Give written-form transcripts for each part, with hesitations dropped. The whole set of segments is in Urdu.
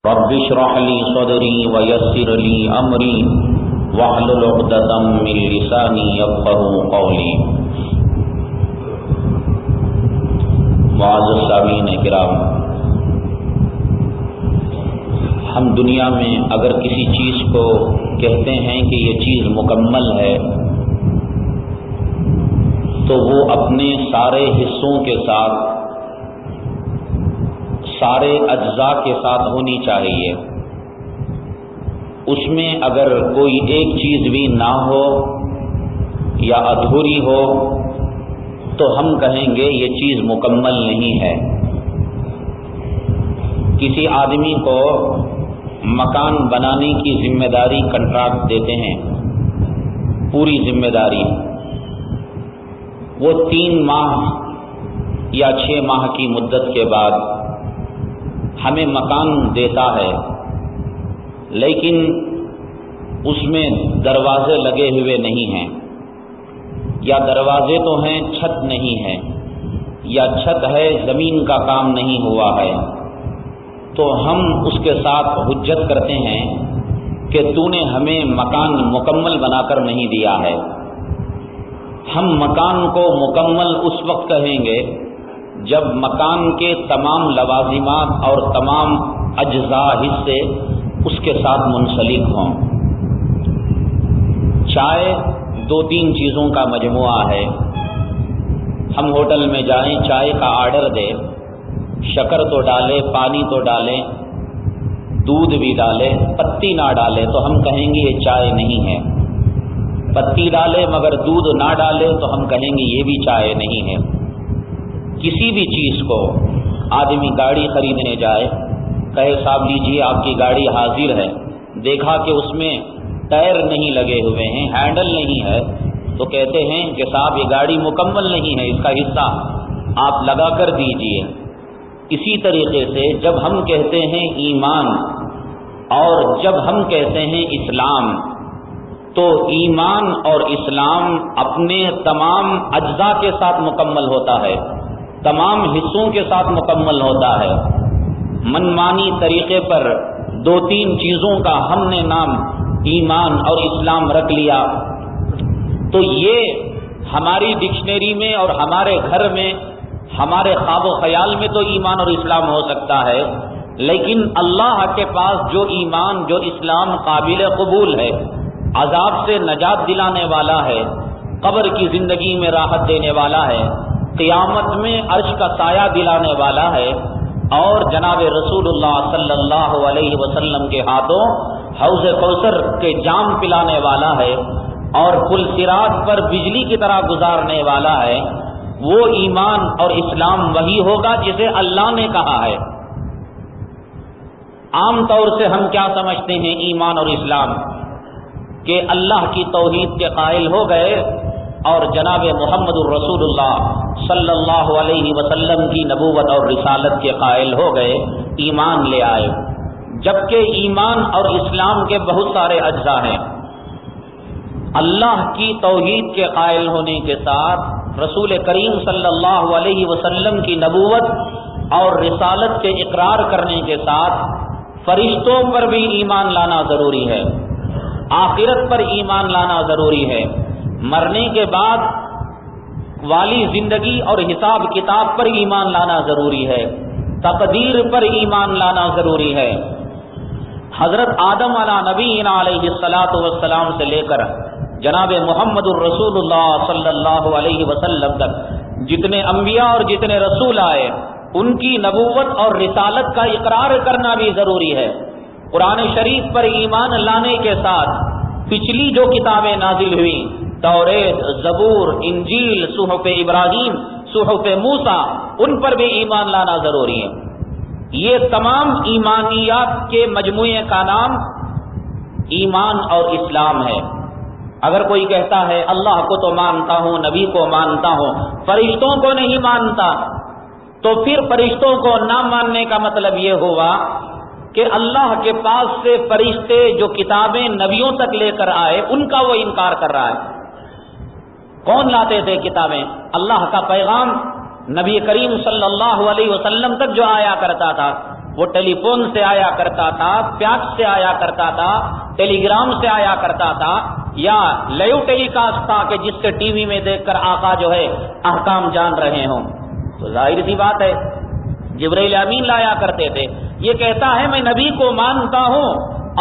رب اشرح لي صدري ويسر لي امري واحلل عقدة من لساني يفقهوا قولي۔ معزز سامعین کرام، ہم دنیا میں اگر کسی چیز کو کہتے ہیں کہ یہ چیز مکمل ہے تو وہ اپنے سارے حصوں کے ساتھ، سارے اجزاء کے ساتھ ہونی چاہیے۔ اس میں اگر کوئی ایک چیز بھی نہ ہو یا ادھوری ہو تو ہم کہیں گے یہ چیز مکمل نہیں ہے۔ کسی آدمی کو مکان بنانے کی ذمہ داری کنٹریکٹ دیتے ہیں، پوری ذمہ داری، وہ 3 ماہ یا 6 ماہ کی مدت کے بعد ہمیں مکان دیتا ہے، لیکن اس میں دروازے لگے ہوئے نہیں ہیں، یا دروازے تو ہیں چھت نہیں ہے، یا چھت ہے زمین کا کام نہیں ہوا ہے، تو ہم اس کے ساتھ حجت کرتے ہیں کہ تو نے ہمیں مکان مکمل بنا کر نہیں دیا ہے۔ ہم مکان کو مکمل اس وقت کہیں گے جب مکان کے تمام لوازمات اور تمام اجزاء حصے اس کے ساتھ منسلک ہوں۔ چائے 2-3 چیزوں کا مجموعہ ہے۔ ہم ہوٹل میں جائیں، چائے کا آرڈر دیں، شکر تو ڈالے، پانی تو ڈالیں، دودھ بھی ڈالے، پتی نہ ڈالے تو ہم کہیں گے یہ چائے نہیں ہے۔ پتی ڈالے مگر دودھ نہ ڈالے تو ہم کہیں گے یہ بھی چائے نہیں ہے۔ کسی بھی چیز کو، آدمی گاڑی خریدنے جائے، کہے صاحب لیجیے آپ کی گاڑی حاضر ہے، دیکھا کہ اس میں ٹائر نہیں لگے ہوئے ہیں، ہینڈل نہیں ہے، تو کہتے ہیں کہ صاحب یہ گاڑی مکمل نہیں ہے، اس کا حصہ آپ لگا کر دیجیے۔ اسی طریقے سے جب ہم کہتے ہیں ایمان اور جب ہم کہتے ہیں اسلام، تو ایمان اور اسلام اپنے تمام اجزاء کے ساتھ مکمل ہوتا ہے، تمام حصوں کے ساتھ مکمل ہوتا ہے۔ منمانی طریقے پر 2-3 چیزوں کا ہم نے نام ایمان اور اسلام رکھ لیا تو یہ ہماری ڈکشنری میں اور ہمارے گھر میں، ہمارے خواب و خیال میں تو ایمان اور اسلام ہو سکتا ہے، لیکن اللہ کے پاس جو ایمان، جو اسلام قابل قبول ہے، عذاب سے نجات دلانے والا ہے، قبر کی زندگی میں راحت دینے والا ہے، قیامت میں عرش کا سایہ دلانے والا ہے، اور جناب رسول اللہ صلی اللہ علیہ وسلم کے ہاتھوں حوض کوثر کے جام پلانے والا ہے، اور پل صراط پر بجلی کی طرح گزارنے والا ہے، وہ ایمان اور اسلام وہی ہوگا جسے اللہ نے کہا ہے۔ عام طور سے ہم کیا سمجھتے ہیں ایمان اور اسلام؟ کہ اللہ کی توحید کے قائل ہو گئے اور جناب محمد الرسول اللہ صلی اللہ علیہ وسلم کی نبوت اور رسالت کے قائل ہو گئے، ایمان لے آئے، جبکہ ایمان اور اسلام کے بہت سارے اجزاء ہیں۔ اللہ کی توحید کے قائل ہونے کے ساتھ رسول کریم صلی اللہ علیہ وسلم کی نبوت اور رسالت کے اقرار کرنے کے ساتھ فرشتوں پر بھی ایمان لانا ضروری ہے، آخرت پر ایمان لانا ضروری ہے، مرنے کے بعد والی زندگی اور حساب کتاب پر ایمان لانا ضروری ہے، تقدیر پر ایمان لانا ضروری ہے۔ حضرت آدم علیہ نبینا علیہ الصلاۃ والسلام سے لے کر جناب محمد الرسول اللہ صلی اللہ علیہ وسلم تک جتنے انبیاء اور جتنے رسول آئے، ان کی نبوت اور رسالت کا اقرار کرنا بھی ضروری ہے۔ قرآن شریف پر ایمان لانے کے ساتھ پچھلی جو کتابیں نازل ہوئیں، توریت، زبور، انجیل، صحف ابراہیم، صحف موسیٰ، ان پر بھی ایمان لانا ضروری ہے۔ یہ تمام ایمانیات کے مجموعے کا نام ایمان اور اسلام ہے۔ اگر کوئی کہتا ہے اللہ کو تو مانتا ہوں، نبی کو مانتا ہوں، فرشتوں کو نہیں مانتا، تو پھر فرشتوں کو نہ ماننے کا مطلب یہ ہوا کہ اللہ کے پاس سے فرشتے جو کتابیں نبیوں تک لے کر آئے ان کا وہ انکار کر رہا ہے۔ کون لاتے تھے کتابیں؟ اللہ کا پیغام نبی کریم صلی اللہ علیہ وسلم تک جو آیا کرتا تھا، وہ ٹیلی فون سے آیا کرتا تھا، فیکس سے آیا کرتا تھا، ٹیلی گرام سے آیا کرتا تھا، یا لائیو ٹیلی کاسٹ تھا کہ جس سے ٹی وی میں دیکھ کر آقا جو ہے احکام جان رہے ہوں، تو ظاہر سی بات ہے جبرائیل امین لایا کرتے تھے. یہ کہتا ہے میں نبی کو مانتا ہوں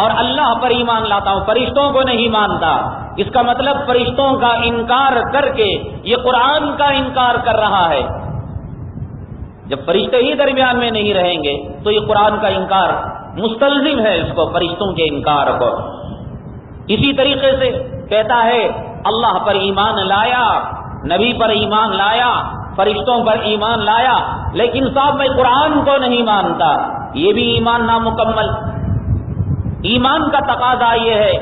اور اللہ پر ایمان لاتا ہوں، فرشتوں کو نہیں مانتا. اس کا مطلب فرشتوں کا انکار کر کے یہ قرآن کا انکار کر رہا ہے. جب فرشتے ہی درمیان میں نہیں رہیں گے تو یہ قرآن کا انکار مستلزم ہے اس کو، فرشتوں کے انکار کو. اسی طریقے سے کہتا ہے اللہ پر ایمان لایا، نبی پر ایمان لایا، فرشتوں پر ایمان لایا، لیکن صاحب میں قرآن کو نہیں مانتا. یہ بھی ایمان نامکمل. ایمان کا تقاضا یہ ہے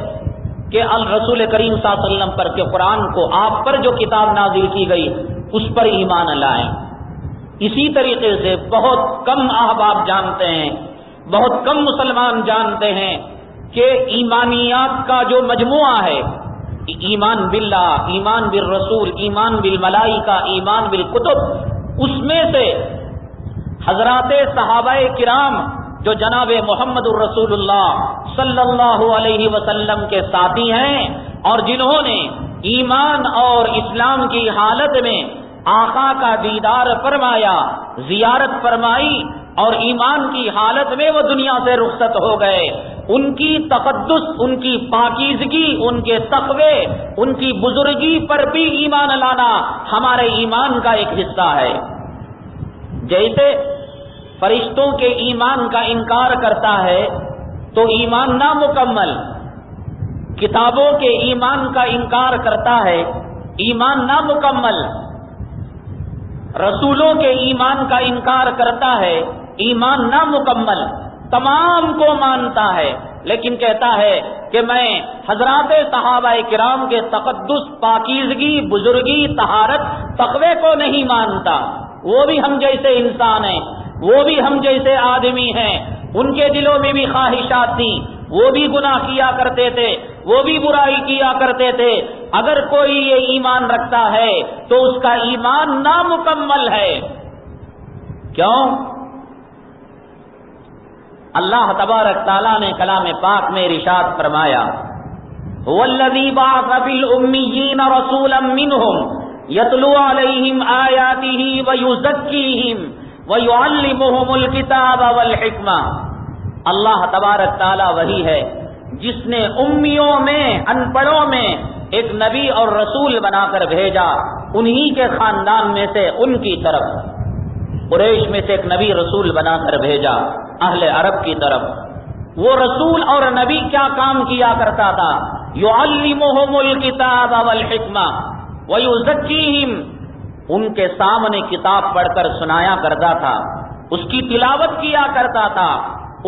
کہ الرسول کریم صلی اللہ علیہ وسلم پر، کہ قرآن کو آپ پر جو کتاب نازل کی گئی اس پر ایمان لائیں. اسی طریقے سے بہت کم احباب جانتے ہیں، بہت کم مسلمان جانتے ہیں کہ ایمانیات کا جو مجموعہ ہے، ایمان باللہ، ایمان بالرسول، ایمان بالملائکہ، ایمان بالکتب، اس میں سے حضرات صحابہ کرام جو جناب محمد الرسول اللہ صلی اللہ علیہ وسلم کے ساتھی ہیں اور جنہوں نے ایمان اور اسلام کی حالت میں آقا کا دیدار فرمایا، زیارت فرمائی اور ایمان کی حالت میں وہ دنیا سے رخصت ہو گئے، ان کی تقدس، ان کی پاکیزگی، ان کے تقوی، ان کی بزرگی پر بھی ایمان لانا ہمارے ایمان کا ایک حصہ ہے. جیسے فرشتوں کے ایمان کا انکار کرتا ہے تو ایمان نامکمل، کتابوں کے ایمان کا انکار کرتا ہے ایمان نامکمل، رسولوں کے ایمان کا انکار کرتا ہے ایمان نامکمل. تمام کو مانتا ہے لیکن کہتا ہے کہ میں حضرات صحابہ کرام کے تقدس، پاکیزگی، بزرگی، طہارت، تقوی کو نہیں مانتا. وہ بھی ہم جیسے انسان ہیں، وہ بھی ہم جیسے آدمی ہیں، ان کے دلوں میں بھی خواہشات تھیں، وہ بھی گناہ کیا کرتے تھے، وہ بھی برائی کیا کرتے تھے. اگر کوئی یہ ایمان رکھتا ہے تو اس کا ایمان نامکمل ہے. کیوں؟ اللہ تبارک تعالیٰ نے کلام پاک میں ارشاد فرمایا وَالَّذِي بَعَثَ فِي الْأُمِّيِّينَ رَسُولًا مِّنْهُمْ يَتْلُو عَلَيْهِمْ آيَاتِهِ وَيُزَكِّيهِمْ وَيُعَلِّمُهُمُ الْكِتَابَ وَالْحِكْمَةَ. اللہ تبارک تعالیٰ وہی ہے جس نے امیوں میں، ان پڑھوں میں ایک نبی اور رسول بنا کر بھیجا، انہی کے خاندان میں سے، ان کی طرف، قریش میں سے ایک نبی رسول بنا کر بھیجا اہل عرب کی طرف. وہ رسول اور نبی کیا کام کیا کرتا تھا؟ یعلمہم الکتاب والحکمہ ویزکیہم، ان کے سامنے کتاب پڑھ کر سنایا کرتا تھا، اس کی تلاوت کیا کرتا تھا،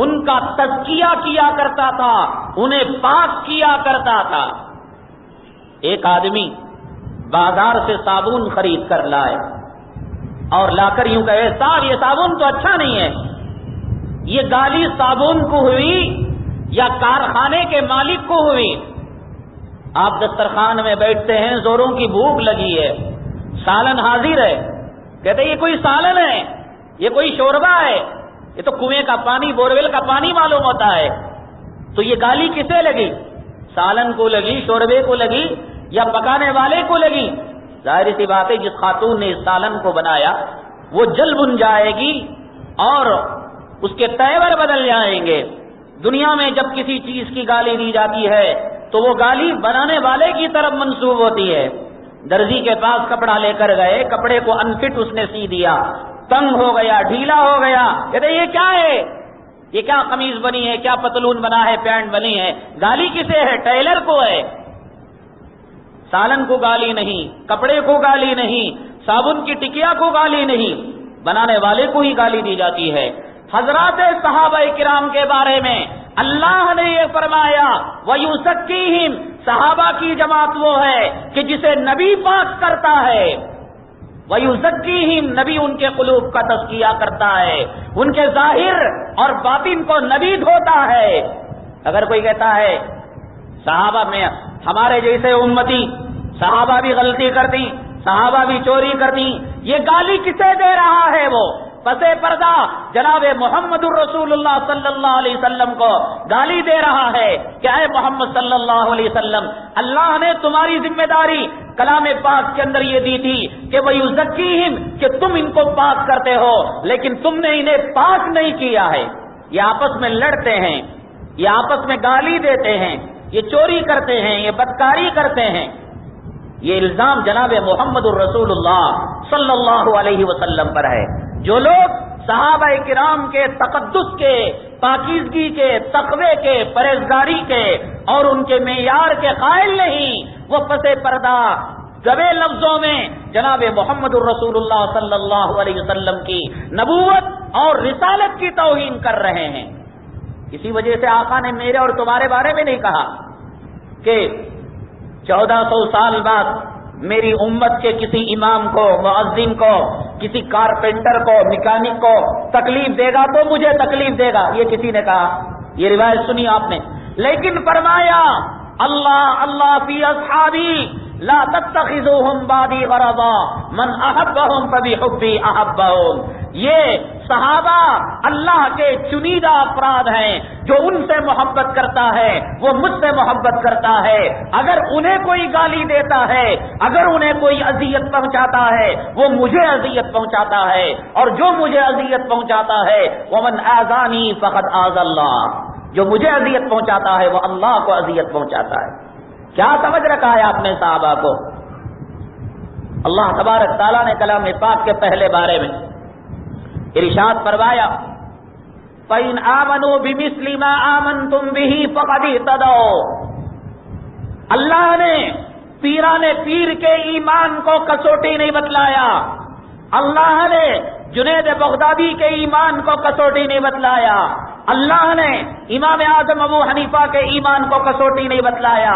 ان کا تزکیہ کیا کرتا تھا، انہیں پاک کیا کرتا تھا. ایک آدمی بازار سے صابن خرید کر لائے اور لا کر یوں کہے صاحب یہ صابن تو اچھا نہیں ہے. یہ گالی صابن کو ہوئی یا کارخانے کے مالک کو ہوئی؟ آپ دسترخوان میں بیٹھتے ہیں، زوروں کی بھوک لگی ہے، سالن حاضر ہے، کہتے ہیں یہ کوئی سالن ہے، یہ کوئی شوربہ ہے، یہ تو کنویں کا پانی، بورویل کا پانی معلوم ہوتا ہے. تو یہ گالی کسے لگی؟ سالن کو لگی، شوربے کو لگی یا پکانے والے کو لگی؟ ظاہر سی بات ہے جس خاتون نے اس سالن کو بنایا وہ جل بن جائے گی اور اس کے تیور بدل جائیں گے. دنیا میں جب کسی چیز کی گالی دی جاتی ہے تو وہ گالی بنانے والے کی طرف منسوب ہوتی ہے. درزی کے پاس کپڑا لے کر گئے، کپڑے کو انفٹ اس نے سی دیا، تنگ ہو گیا، ڈھیلا ہو گیا، کہتے یہ کیا ہے، یہ کیا قمیض بنی ہے، کیا پتلون بنا ہے، پینٹ بنی ہے؟ گالی کسے ہے؟ ٹیلر کو ہے. سالن کو گالی نہیں، کپڑے کو گالی نہیں، صابن کی ٹکیا کو گالی نہیں، بنانے والے کو ہی گالی دی جاتی ہے. حضرات صحابہ کرام کے بارے میں اللہ نے یہ فرمایا وَيُزَكِّيهِمْ، صحابہ کی جماعت وہ ہے کہ جسے نبی پاک کرتا ہے. وَيُزَكِّيهِمْ، نبی ان کے قلوب کا تزکیہ کرتا ہے، ان کے ظاہر اور باطن کو نبی دھوتا ہے. اگر کوئی کہتا ہے صحابہ میں ہمارے جیسے امتی، صحابہ بھی غلطی کرتی، صحابہ بھی چوری کرتی، یہ گالی کسے دے رہا ہے؟ وہ پسے پردہ جناب محمد الرسول اللہ صلی اللہ علیہ وسلم کو گالی دے رہا ہے کہ اے محمد صلی اللہ علیہ وسلم، اللہ نے تمہاری ذمہ داری کلام پاک کے اندر یہ دی تھی کہ وَيُزَكِّيهِمْ، کہ تم ان کو پاک کرتے ہو، لیکن تم نے انہیں پاک نہیں کیا ہے۔ یہ آپس میں لڑتے ہیں، یہ آپس میں گالی دیتے ہیں، یہ چوری کرتے ہیں، یہ بدکاری کرتے ہیں۔ یہ الزام جناب محمد الرسول اللہ صلی اللہ علیہ وسلم پر ہے۔ جو لوگ صحابہ کرام کے تقدس کے، پاکیزگی کے، تقوی کے، پرہیزگاری کے اور ان کے معیار کے قائل نہیں، وہ پسے پردہ دبے لفظوں میں جناب محمد الرسول اللہ صلی اللہ علیہ وسلم کی نبوت اور رسالت کی توہین کر رہے ہیں۔ اسی وجہ سے آقا نے میرے اور تمہارے بارے میں نہیں کہا کہ 1400 سال بعد میری امت کے کسی امام کو، مؤذن کو، کسی کارپینٹر کو، میکینک کو تکلیف دے گا تو مجھے تکلیف دے گا، یہ کسی نے کہا؟ یہ روایت سنی آپ نے؟ لیکن فرمایا اللہ اللہ فی اصحابی لا تتخذوهم بعدی غرضا من احبهم فبحبی احبهم۔ یہ صحابہ اللہ کے چنیدہ افراد ہیں، جو ان سے محبت کرتا ہے وہ مجھ سے محبت کرتا ہے۔ اگر انہیں کوئی گالی دیتا ہے، اگر انہیں کوئی اذیت پہنچاتا ہے، وہ مجھے اذیت پہنچاتا ہے، اور جو مجھے اذیت پہنچاتا ہے ومن آذانی فقد آذى اللہ، جو مجھے اذیت پہنچاتا ہے وہ اللہ کو اذیت پہنچاتا ہے۔ کیا سمجھ رکھا ہے آپ نے صحابہ کو؟ اللہ تبارک تعالیٰ نے کلام پاک کے پہلے بارے میں ارشاد فرمایا فَإِنْ آمَنُوا بِمِثْلِ مَا آمَنْتُمْ بِهِ فَقَدِ اهْتَدَوْا۔ اللہ نے پیران پیر کے ایمان کو کسوٹی نہیں بتلایا، اللہ نے جنید بغدادی کے ایمان کو کسوٹی نہیں بتلایا، اللہ نے امام اعظم ابو حنیفہ کے ایمان کو کسوٹی نہیں بتلایا،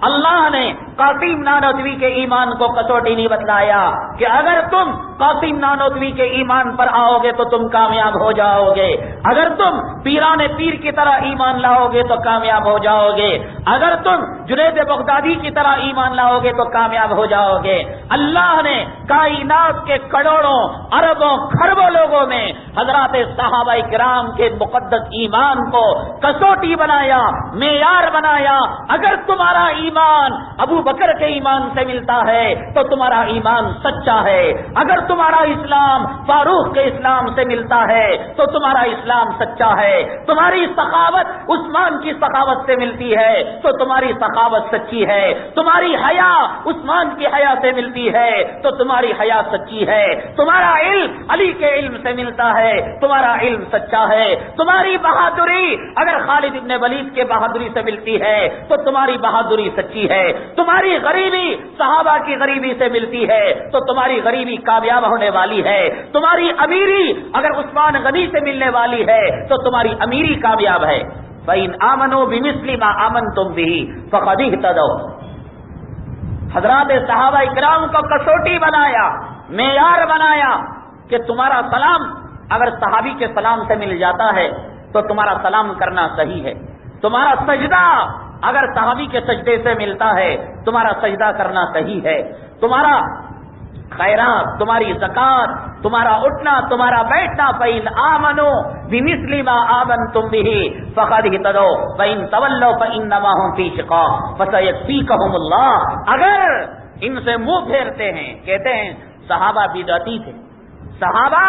اللہ نے قاسم نانوتوی کے ایمان کو کسوٹی نہیں بتلایا کہ اگر تم قاسم نانوتوی کے ایمان پر آؤ گے تو تم کامیاب ہو جاؤ گے، اگر تم پیران پیر کی طرح ایمان لاؤ گے تو کامیاب ہو جاؤ گے، اگر تم جنید بغدادی کی طرح ایمان لاؤ گے تو کامیاب ہو جاؤ گے۔ اللہ نے کائنات کے کروڑوں اربوں کھربوں لوگوں میں حضرات صحابہ کرام کے مقدس ایمان کو کسوٹی بنایا، معیار بنایا۔ اگر تمہارا ایمان ابو بکر کے ایمان سے ملتا ہے تو تمہارا ایمان سچا ہے، اگر تمہارا اسلام فاروق کے اسلام سے ملتا ہے تو تمہارا اسلام سچا ہے، تمہاری سخاوت عثمان کی سخاوت سے ملتی ہے تو تمہاری سخاوت سچی ہے، تمہاری حیا عثمان کی حیا سے ملتی ہے تو تمہاری حیا سچی ہے، تمہارا علم علی کے علم سے ملتا ہے تمہارا علم سچا ہے، تمہاری بہادری اگر خالد ابن ولید کے بہادری سے ملتی ہے تو تمہاری بہادری سچی ہے، تمہاری غریبی صحابہ کی غریبی سے ملتی ہے تو تمہاری غریبی کامیاب ہونے والی ہے، تمہاری امیری اگر عثمان غنی سے ملنے والی ہے تو تمہاری امیری کامیاب ہے۔ فَإِنْ آمَنُوا بِمِثْلِ مَا آمَنْتُمْ بِهِ فَقَدِ اهْتَدَوْا۔ حضرات صحابہ اکرام کو کسوٹی بنایا، معیار بنایا کہ تمہارا سلام اگر صحابی کے سلام سے مل جاتا ہے تو تمہارا سلام کرنا صحیح ہے، تمہارا سجدہ اگر صحابی کے سجدے سے ملتا ہے تمہارا سجدہ کرنا صحیح ہے، تمہارا خیرات، تمہاری زکات، تمہارا اٹھنا، تمہارا بیٹھنا فَإِنْ آمَنُوا بِمِثْلِ مَا آمَنْتُمْ بِهِ فَقَدِ اهْتَدَوْا وَإِنْ تَوَلَّوْا فَإِنَّمَا هُمْ فِي شِقَاقٍ فَسَيَكْفِيكَهُمُ اللَّهُ۔ اگر ان سے منہ پھیرتے ہیں، کہتے ہیں صحابہ بدعتی تھے، صحابہ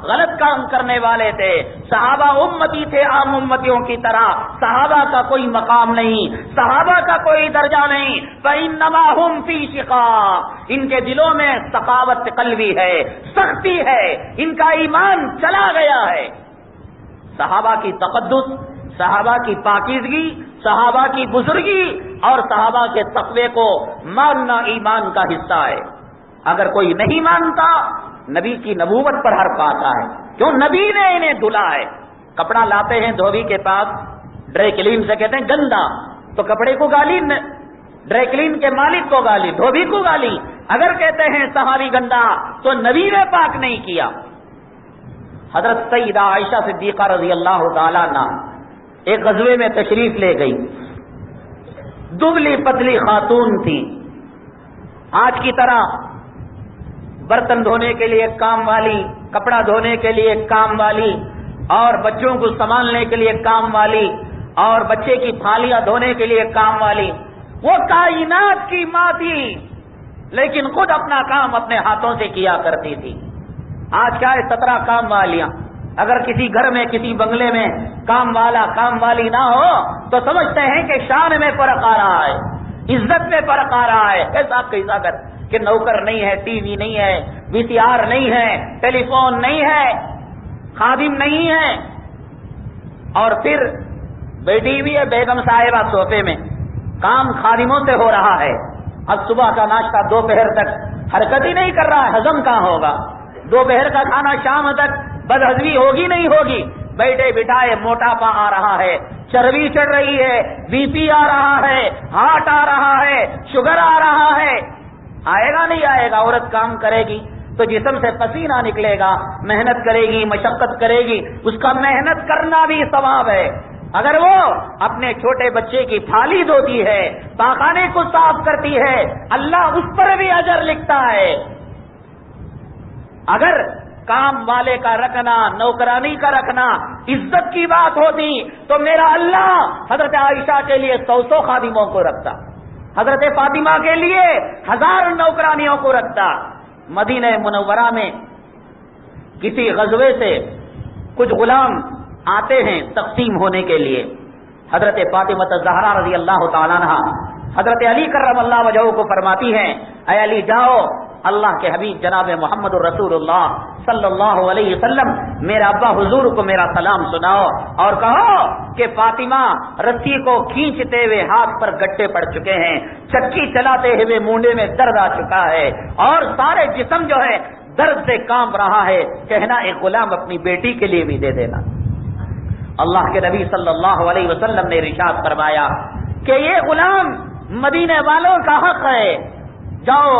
غلط کام کرنے والے تھے، صحابہ امتی تھے عام امتیوں کی طرح، صحابہ کا کوئی مقام نہیں، صحابہ کا کوئی درجہ نہیں، فَإِنَّمَا هُمْ فِي شِقَاقٍ، ان کے دلوں میں سخاوت قلبی ہے، سختی ہے، ان کا ایمان چلا گیا ہے۔ صحابہ کی تقدس، صحابہ کی پاکیزگی، صحابہ کی بزرگی اور صحابہ کے تقوی کو ماننا ایمان کا حصہ ہے۔ اگر کوئی نہیں مانتا نبی کی نبوت پر حرف آتا ہے، کیوں؟ نبی نے انہیں دھلا ہے۔ کپڑا لاتے ہیں دھوبی کے پاس، ڈرائی کلین سے کہتے ہیں گندا، تو کپڑے کو گالی، ڈرائی کلین کے مالک کو گالی، دھوبی کو گالی۔ اگر کہتے ہیں صحابی گندا تو نبی نے پاک نہیں کیا۔ حضرت سیدہ عائشہ صدیقہ رضی اللہ تعالیٰ عنہ ایک غزوے میں تشریف لے گئی، دبلی پتلی خاتون تھی، آج کی طرح برتن دھونے کے لیے ایک کام والی، کپڑا دھونے کے لیے ایک کام والی، اور بچوں کو سنبھالنے کے لیے ایک کام والی، اور بچے کی تھالیاں دھونے کے لیے ایک کام والی۔ وہ کائنات کی ماں تھی، لیکن خود اپنا کام اپنے ہاتھوں سے کیا کرتی تھی۔ آج کیا ہے 17 کام والیاں۔ اگر کسی گھر میں کسی بنگلے میں کام والا کام والی نہ ہو تو سمجھتے ہیں کہ شان میں فرق آ رہا ہے، عزت میں فرق آ رہا ہے۔ ایسا کیسا کر کہ نوکر نہیں ہے، ٹی وی نہیں ہے، وی سی آر نہیں ہے، ٹیلی فون نہیں ہے، خادم نہیں ہے، اور پھر بیٹی بھی ہے بیگم صاحبہ صوفے میں، کام خادموں سے ہو رہا ہے۔ اب صبح کا ناشتہ دوپہر تک حرکت ہی نہیں کر رہا ہے، ہضم کہاں ہوگا؟ دوپہر کا کھانا شام تک بدہضمی ہوگی نہیں ہوگی؟ بیٹھے بٹھائے موٹاپا آ رہا ہے، چربی چڑھ رہی ہے، بی پی آ رہا ہے، ہارٹ آ رہا ہے، شوگر آ رہا ہے۔ آئے گا نہیں آئے گا؟ عورت کام کرے گی تو جسم سے پسینہ نکلے گا، محنت کرے گی، مشقت کرے گی، اس کا محنت کرنا بھی ثواب ہے۔ اگر وہ اپنے چھوٹے بچے کی تھالی دھوتی ہے، پاخانے کو صاف کرتی ہے، اللہ اس پر بھی اجر لکھتا ہے۔ اگر کام والے کا رکھنا، نوکرانی کا رکھنا عزت کی بات ہوتی تو میرا اللہ حضرت عائشہ کے لیے 100 خادموں کو رکھتا، حضرت فاطمہ کے لیے 1000 نوکرانیوں کو رکھتا۔ مدینہ منورہ میں کسی غزوے سے کچھ غلام آتے ہیں تقسیم ہونے کے لیے۔ حضرت فاطمہ الزہرا رضی اللہ تعالیٰ عنہ حضرت علی کرم اللہ وجہہ کو فرماتی ہیں، اے علی جاؤ، اللہ کے حبیب جناب محمد الرسول اللہ صلی اللہ علیہ وسلم میرا ابا حضور کو میرا سلام سناؤ اور کہو کہ فاطمہ رسی کو کھینچتے ہوئے ہاتھ پر گٹے پڑ چکے ہیں، چکی چلاتے ہوئے مونڈے میں درد آ چکا ہے اور سارے جسم جو ہے درد سے کانپ رہا ہے، کہنا ایک غلام اپنی بیٹی کے لیے بھی دے دینا۔ اللہ کے نبی صلی اللہ علیہ وسلم نے ارشاد فرمایا کہ یہ غلام مدینے والوں کا حق ہے، جاؤ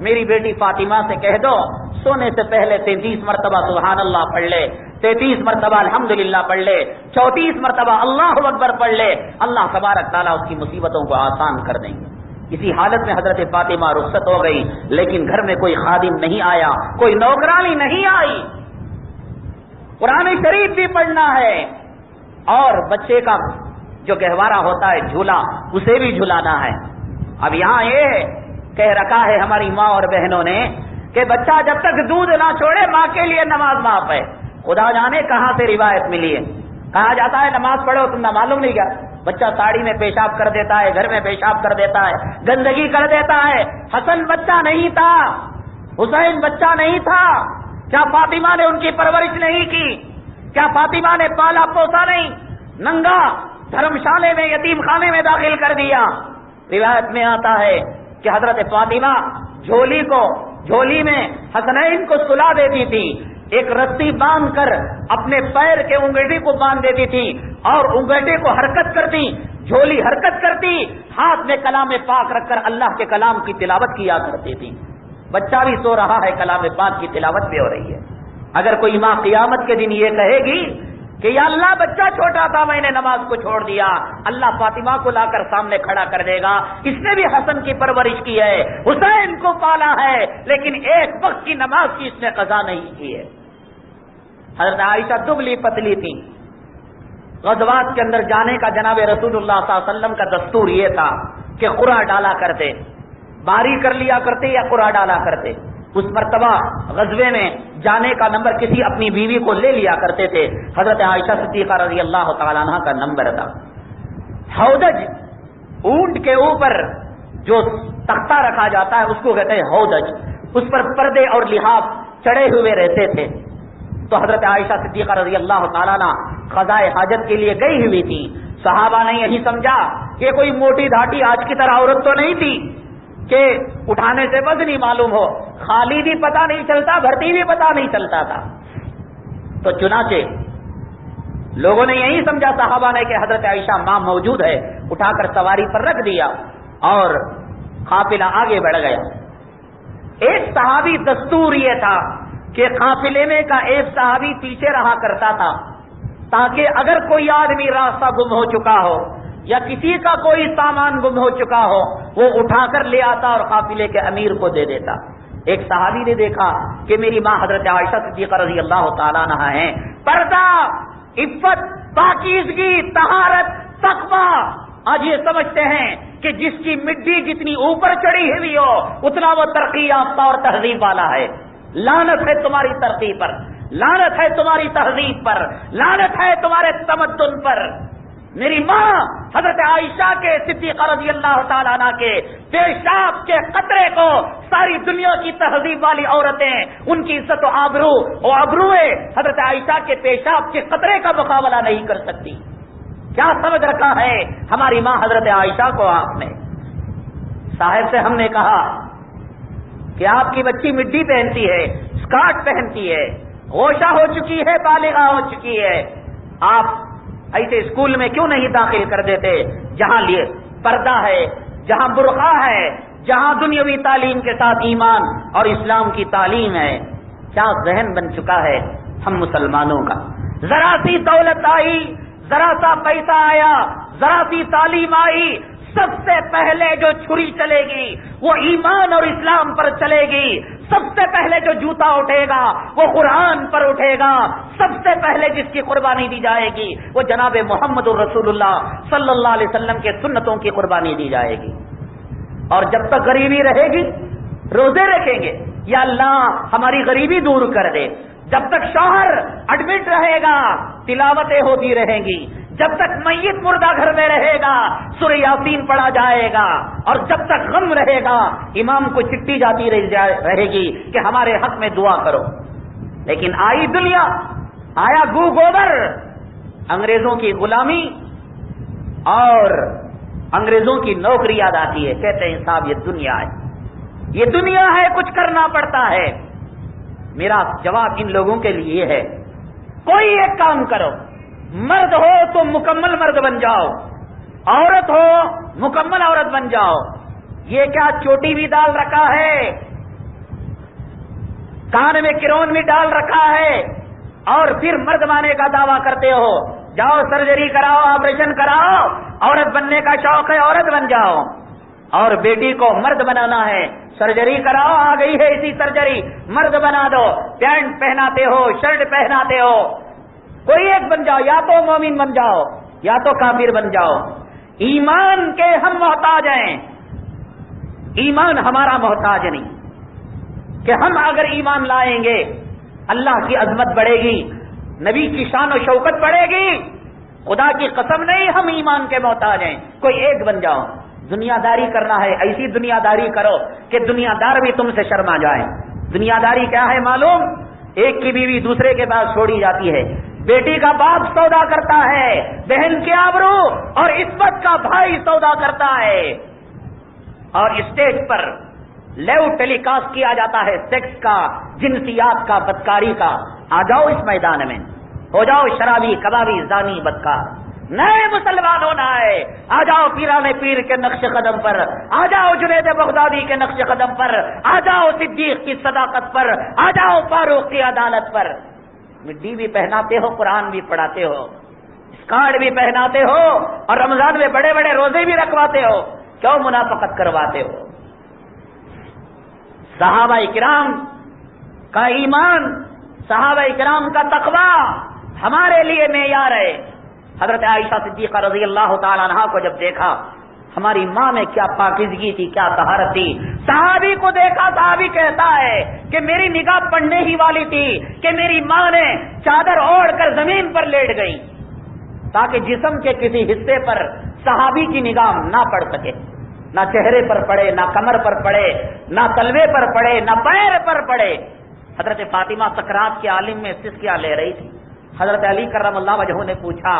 میری بیٹی فاطمہ سے کہہ دو سونے سے پہلے 33 مرتبہ سبحان اللہ پڑھ لے، 33 مرتبہ الحمدللہ پڑھ لے، 34 مرتبہ اللہ اکبر پڑھ لے، اللہ تبارک تعالیٰ اس کی مصیبتوں کو آسان کر دیں گے۔ اسی حالت میں حضرت فاطمہ رخصت ہو گئی، لیکن گھر میں کوئی خادم نہیں آیا، کوئی نوکرانی نہیں آئی۔ قرآن شریف بھی پڑھنا ہے اور بچے کا جو گہوارہ ہوتا ہے جھولا اسے بھی جھلانا ہے۔ اب یہاں یہ کہہ رکھا ہے ہماری ماں اور بہنوں نے کہ بچہ جب تک دودھ نہ چھوڑے ماں کے لیے نماز معاف ہے۔ خدا جانے کہاں سے روایت ملی ہے، کہا جاتا ہے نماز پڑھو، تم نہ معلوم نہیں کیا؟ بچہ ساڑی میں پیشاب کر دیتا ہے، گھر میں پیشاب کر دیتا ہے، گندگی کر دیتا ہے۔ حسن بچہ نہیں تھا، حسین بچہ نہیں تھا، کیا فاطمہ نے ان کی پرورش نہیں کی؟ کیا فاطمہ نے پالا پوسا نہیں؟ ننگا دھرمشالے میں یتیم خانے میں داخل کر دیا۔ روایت میں آتا ہے کہ حضرت فاطمہ جھولی میں حسنین کو سلا دیتی تھی، ایک رسی باندھ کر اپنے پیر کے انگیٹھی کو باندھ دیتی تھی اور انگیٹھی کو حرکت کرتی، جھولی حرکت کرتی، ہاتھ میں کلام پاک رکھ کر اللہ کے کلام کی تلاوت کیا کرتی تھی۔ بچہ بھی سو رہا ہے، کلام پاک کی تلاوت بھی ہو رہی ہے۔ اگر کوئی ماں قیامت کے دن یہ کہے گی کہ یا اللہ بچہ چھوٹا تھا میں نے نماز کو چھوڑ دیا، اللہ فاطمہ کو لا کر سامنے کھڑا کر دے گا، اس نے بھی حسن کی پرورش کی ہے، حسین کو پالا ہے، لیکن ایک وقت کی نماز کی اس نے قضا نہیں کی ہے۔ حضرت عائشہ دبلی پتلی تھی، غزوات کے اندر جانے کا جناب رسول اللہ صلی اللہ علیہ وسلم کا دستور یہ تھا کہ قرعہ ڈالا کرتے، باری کر لیا کرتے یا قرعہ ڈالا کرتے۔ اس مرتبہ غزوے میں جانے کا نمبر کسی اپنی بیوی کو لے لیا کرتے تھے، حضرت عائشہ صدیقہ رضی اللہ تعالیٰ عنہ کا نمبر تھا۔ ہودج اونٹ کے اوپر جو تختہ رکھا جاتا ہے اس کو کہتے ہیں ہودج، اس پر پردے اور لحاف چڑھے ہوئے رہتے تھے۔ تو حضرت عائشہ صدیقہ رضی اللہ تعالیٰ عنہ قضائے حاجت کے لیے گئی ہوئی تھی۔ صحابہ نے یہی سمجھا کہ کوئی موٹی دھاٹی آج کی طرح عورت تو نہیں تھی کہ اٹھانے سے بس نہیں معلوم ہو، خالی بھی پتہ نہیں چلتا، بھرتی بھی پتہ نہیں چلتا تھا۔ تو چنانچہ لوگوں نے یہی سمجھا صحابہ نے کہ حضرت عائشہ ماں موجود ہے، اٹھا کر سواری پر رکھ دیا اور قافلہ آگے بڑھ گیا۔ ایک صحابی دستور یہ تھا کہ قافلے میں کا ایک صحابی پیچھے رہا کرتا تھا تاکہ اگر کوئی آدمی راستہ گم ہو چکا ہو یا کسی کا کوئی سامان گم ہو چکا ہو وہ اٹھا کر لے آتا اور قافلے کے امیر کو دے دیتا۔ ایک صحابی نے دیکھا کہ میری ماں حضرت عائشہ صدیقہ رضی اللہ تعالیٰ عنہا ہیں، پردہ، عفت، پاکیزگی، طہارت، تقویٰ. آج یہ سمجھتے ہیں کہ جس کی مٹی جتنی اوپر چڑھی ہوئی ہو اتنا وہ ترقی یافتہ اور تہذیب والا ہے. لعنت ہے تمہاری ترقی پر، لعنت ہے تمہاری تہذیب پر، لعنت ہے تمہارے تمدن پر. میری ماں حضرت عائشہ کے صدیقہ رضی اللہ تعالیٰ عنہ کے پیشاب کے قطرے کو ساری دنیا کی تہذیب والی عورتیں ان کی عزت و آبرو حضرت عائشہ کے پیشاب کے قطرے کا مقابلہ نہیں کر سکتی. کیا سمجھ رکھا ہے ہماری ماں حضرت عائشہ کو آپ نے؟ صاحب سے ہم نے کہا کہ آپ کی بچی مڈی پہنتی ہے، اسکارٹ پہنتی ہے، غوشہ ہو چکی ہے، بالغہ ہو چکی ہے، آپ ایسے اسکول میں کیوں نہیں داخل کر دیتے جہاں لیے پردہ ہے، جہاں برقع ہے، جہاں دنیاوی تعلیم کے ساتھ ایمان اور اسلام کی تعلیم ہے؟ کیا ذہن بن چکا ہے ہم مسلمانوں کا؟ ذرا سی دولت آئی، ذرا سا پیسہ آیا، ذرا سی تعلیم آئی، سب سے پہلے جو چھری چلے گی وہ ایمان اور اسلام پر چلے گی. سب سے پہلے جو جوتا اٹھے گا وہ قرآن پر اٹھے گا. سب سے پہلے جس کی قربانی دی جائے گی وہ جناب محمد الرسول اللہ صلی اللہ علیہ وسلم کے سنتوں کی قربانی دی جائے گی. اور جب تک غریبی رہے گی روزے رکھیں گے یا اللہ ہماری غریبی دور کر دے. جب تک شوہر ایڈمٹ رہے گا تلاوتیں ہوتی رہیں گی. جب تک میت مردہ گھر میں رہے گا سورہ یاسین پڑھا جائے گا. اور جب تک غم رہے گا امام کو چٹھی جاتی رہے گی کہ ہمارے حق میں دعا کرو. لیکن آئی دنیا، آیا گو گوبر، انگریزوں کی غلامی اور انگریزوں کی نوکری یاد آتی ہے. کہتے ہیں صاحب یہ دنیا ہے، یہ دنیا ہے، کچھ کرنا پڑتا ہے. میرا جواب ان لوگوں کے لیے ہے کوئی ایک کام کرو. مرد ہو تو مکمل مرد بن جاؤ، عورت ہو مکمل عورت بن جاؤ. یہ کیا چوٹی بھی ڈال رکھا ہے، کان میں کرون بھی ڈال رکھا ہے اور پھر مرد بننے کا دعویٰ کرتے ہو؟ جاؤ سرجری کراؤ، آپریشن کراؤ، عورت بننے کا شوق ہے عورت بن جاؤ. اور بیٹی کو مرد بنانا ہے، سرجری کراؤ، آ گئی ہے اسی سرجری، مرد بنا دو. پینٹ پہناتے ہو، شرٹ پہناتے ہو، کوئی ایک بن جاؤ، یا تو مومن بن جاؤ یا تو کافر بن جاؤ. ایمان کے ہم محتاج ہیں، ایمان ہمارا محتاج نہیں. کہ ہم اگر ایمان لائیں گے اللہ کی عظمت بڑھے گی، نبی کی شان و شوکت بڑھے گی. خدا کی قسم نہیں ہم ایمان کے محتاج ہیں. کوئی ایک بن جاؤ. دنیا داری کرنا ہے ایسی دنیا داری کرو کہ دنیا دار بھی تم سے شرما جائیں. دنیا داری کیا ہے معلوم؟ ایک کی بیوی دوسرے کے پاس چھوڑی جاتی ہے، بیٹی کا باپ سودا کرتا ہے، بہن کے آبرو اور عزت کا بھائی سودا کرتا ہے. اور اسٹیج پر لیو ٹیلی کاسٹ کیا جاتا ہے سیکس کا، جنسیات کا، بدکاری کا. آ جاؤ اس میدان میں، ہو جاؤ شرابی، کبابی، زانی، بدکار. نئے مسلمان ہونا ہے، آ جاؤ پیران پیر کے نقش قدم پر، آ جاؤ جنید بغدادی کے نقش قدم پر، آ جاؤ صدیق کی صداقت پر، آ جاؤ فاروق کی عدالت پر. مڈی بھی پہناتے ہو، قرآن بھی پڑھاتے ہو، اسکارٹ بھی پہناتے ہو اور رمضان میں بڑے بڑے روزے بھی رکھواتے ہو. کیوں منافقت کرواتے ہو؟ صحابہ کرام کا ایمان، صحابہ کرام کا تقویٰ ہمارے لیے معیار ہے. حضرت عائشہ صدیقہ رضی اللہ تعالی عنہا کو جب دیکھا ہماری ماں میں کیا پاکیزگی تھی، کیا طہارت تھی. صحابی کو دیکھا، صحابی کہتا ہے کہ میری نگاہ پڑنے ہی والی تھی کہ میری ماں نے چادر اوڑھ کر زمین پر لیٹ گئی تاکہ جسم کے کسی حصے پر صحابی کی نگاہ نہ پڑ سکے. نہ چہرے پر پڑے، نہ کمر پر پڑے، نہ تلوے پر پڑے، نہ پیر پر پڑے. حضرت فاطمہ سکرات کے عالم میں سسکیاں لے رہی تھی. حضرت علی کرم اللہ وجہہ نے پوچھا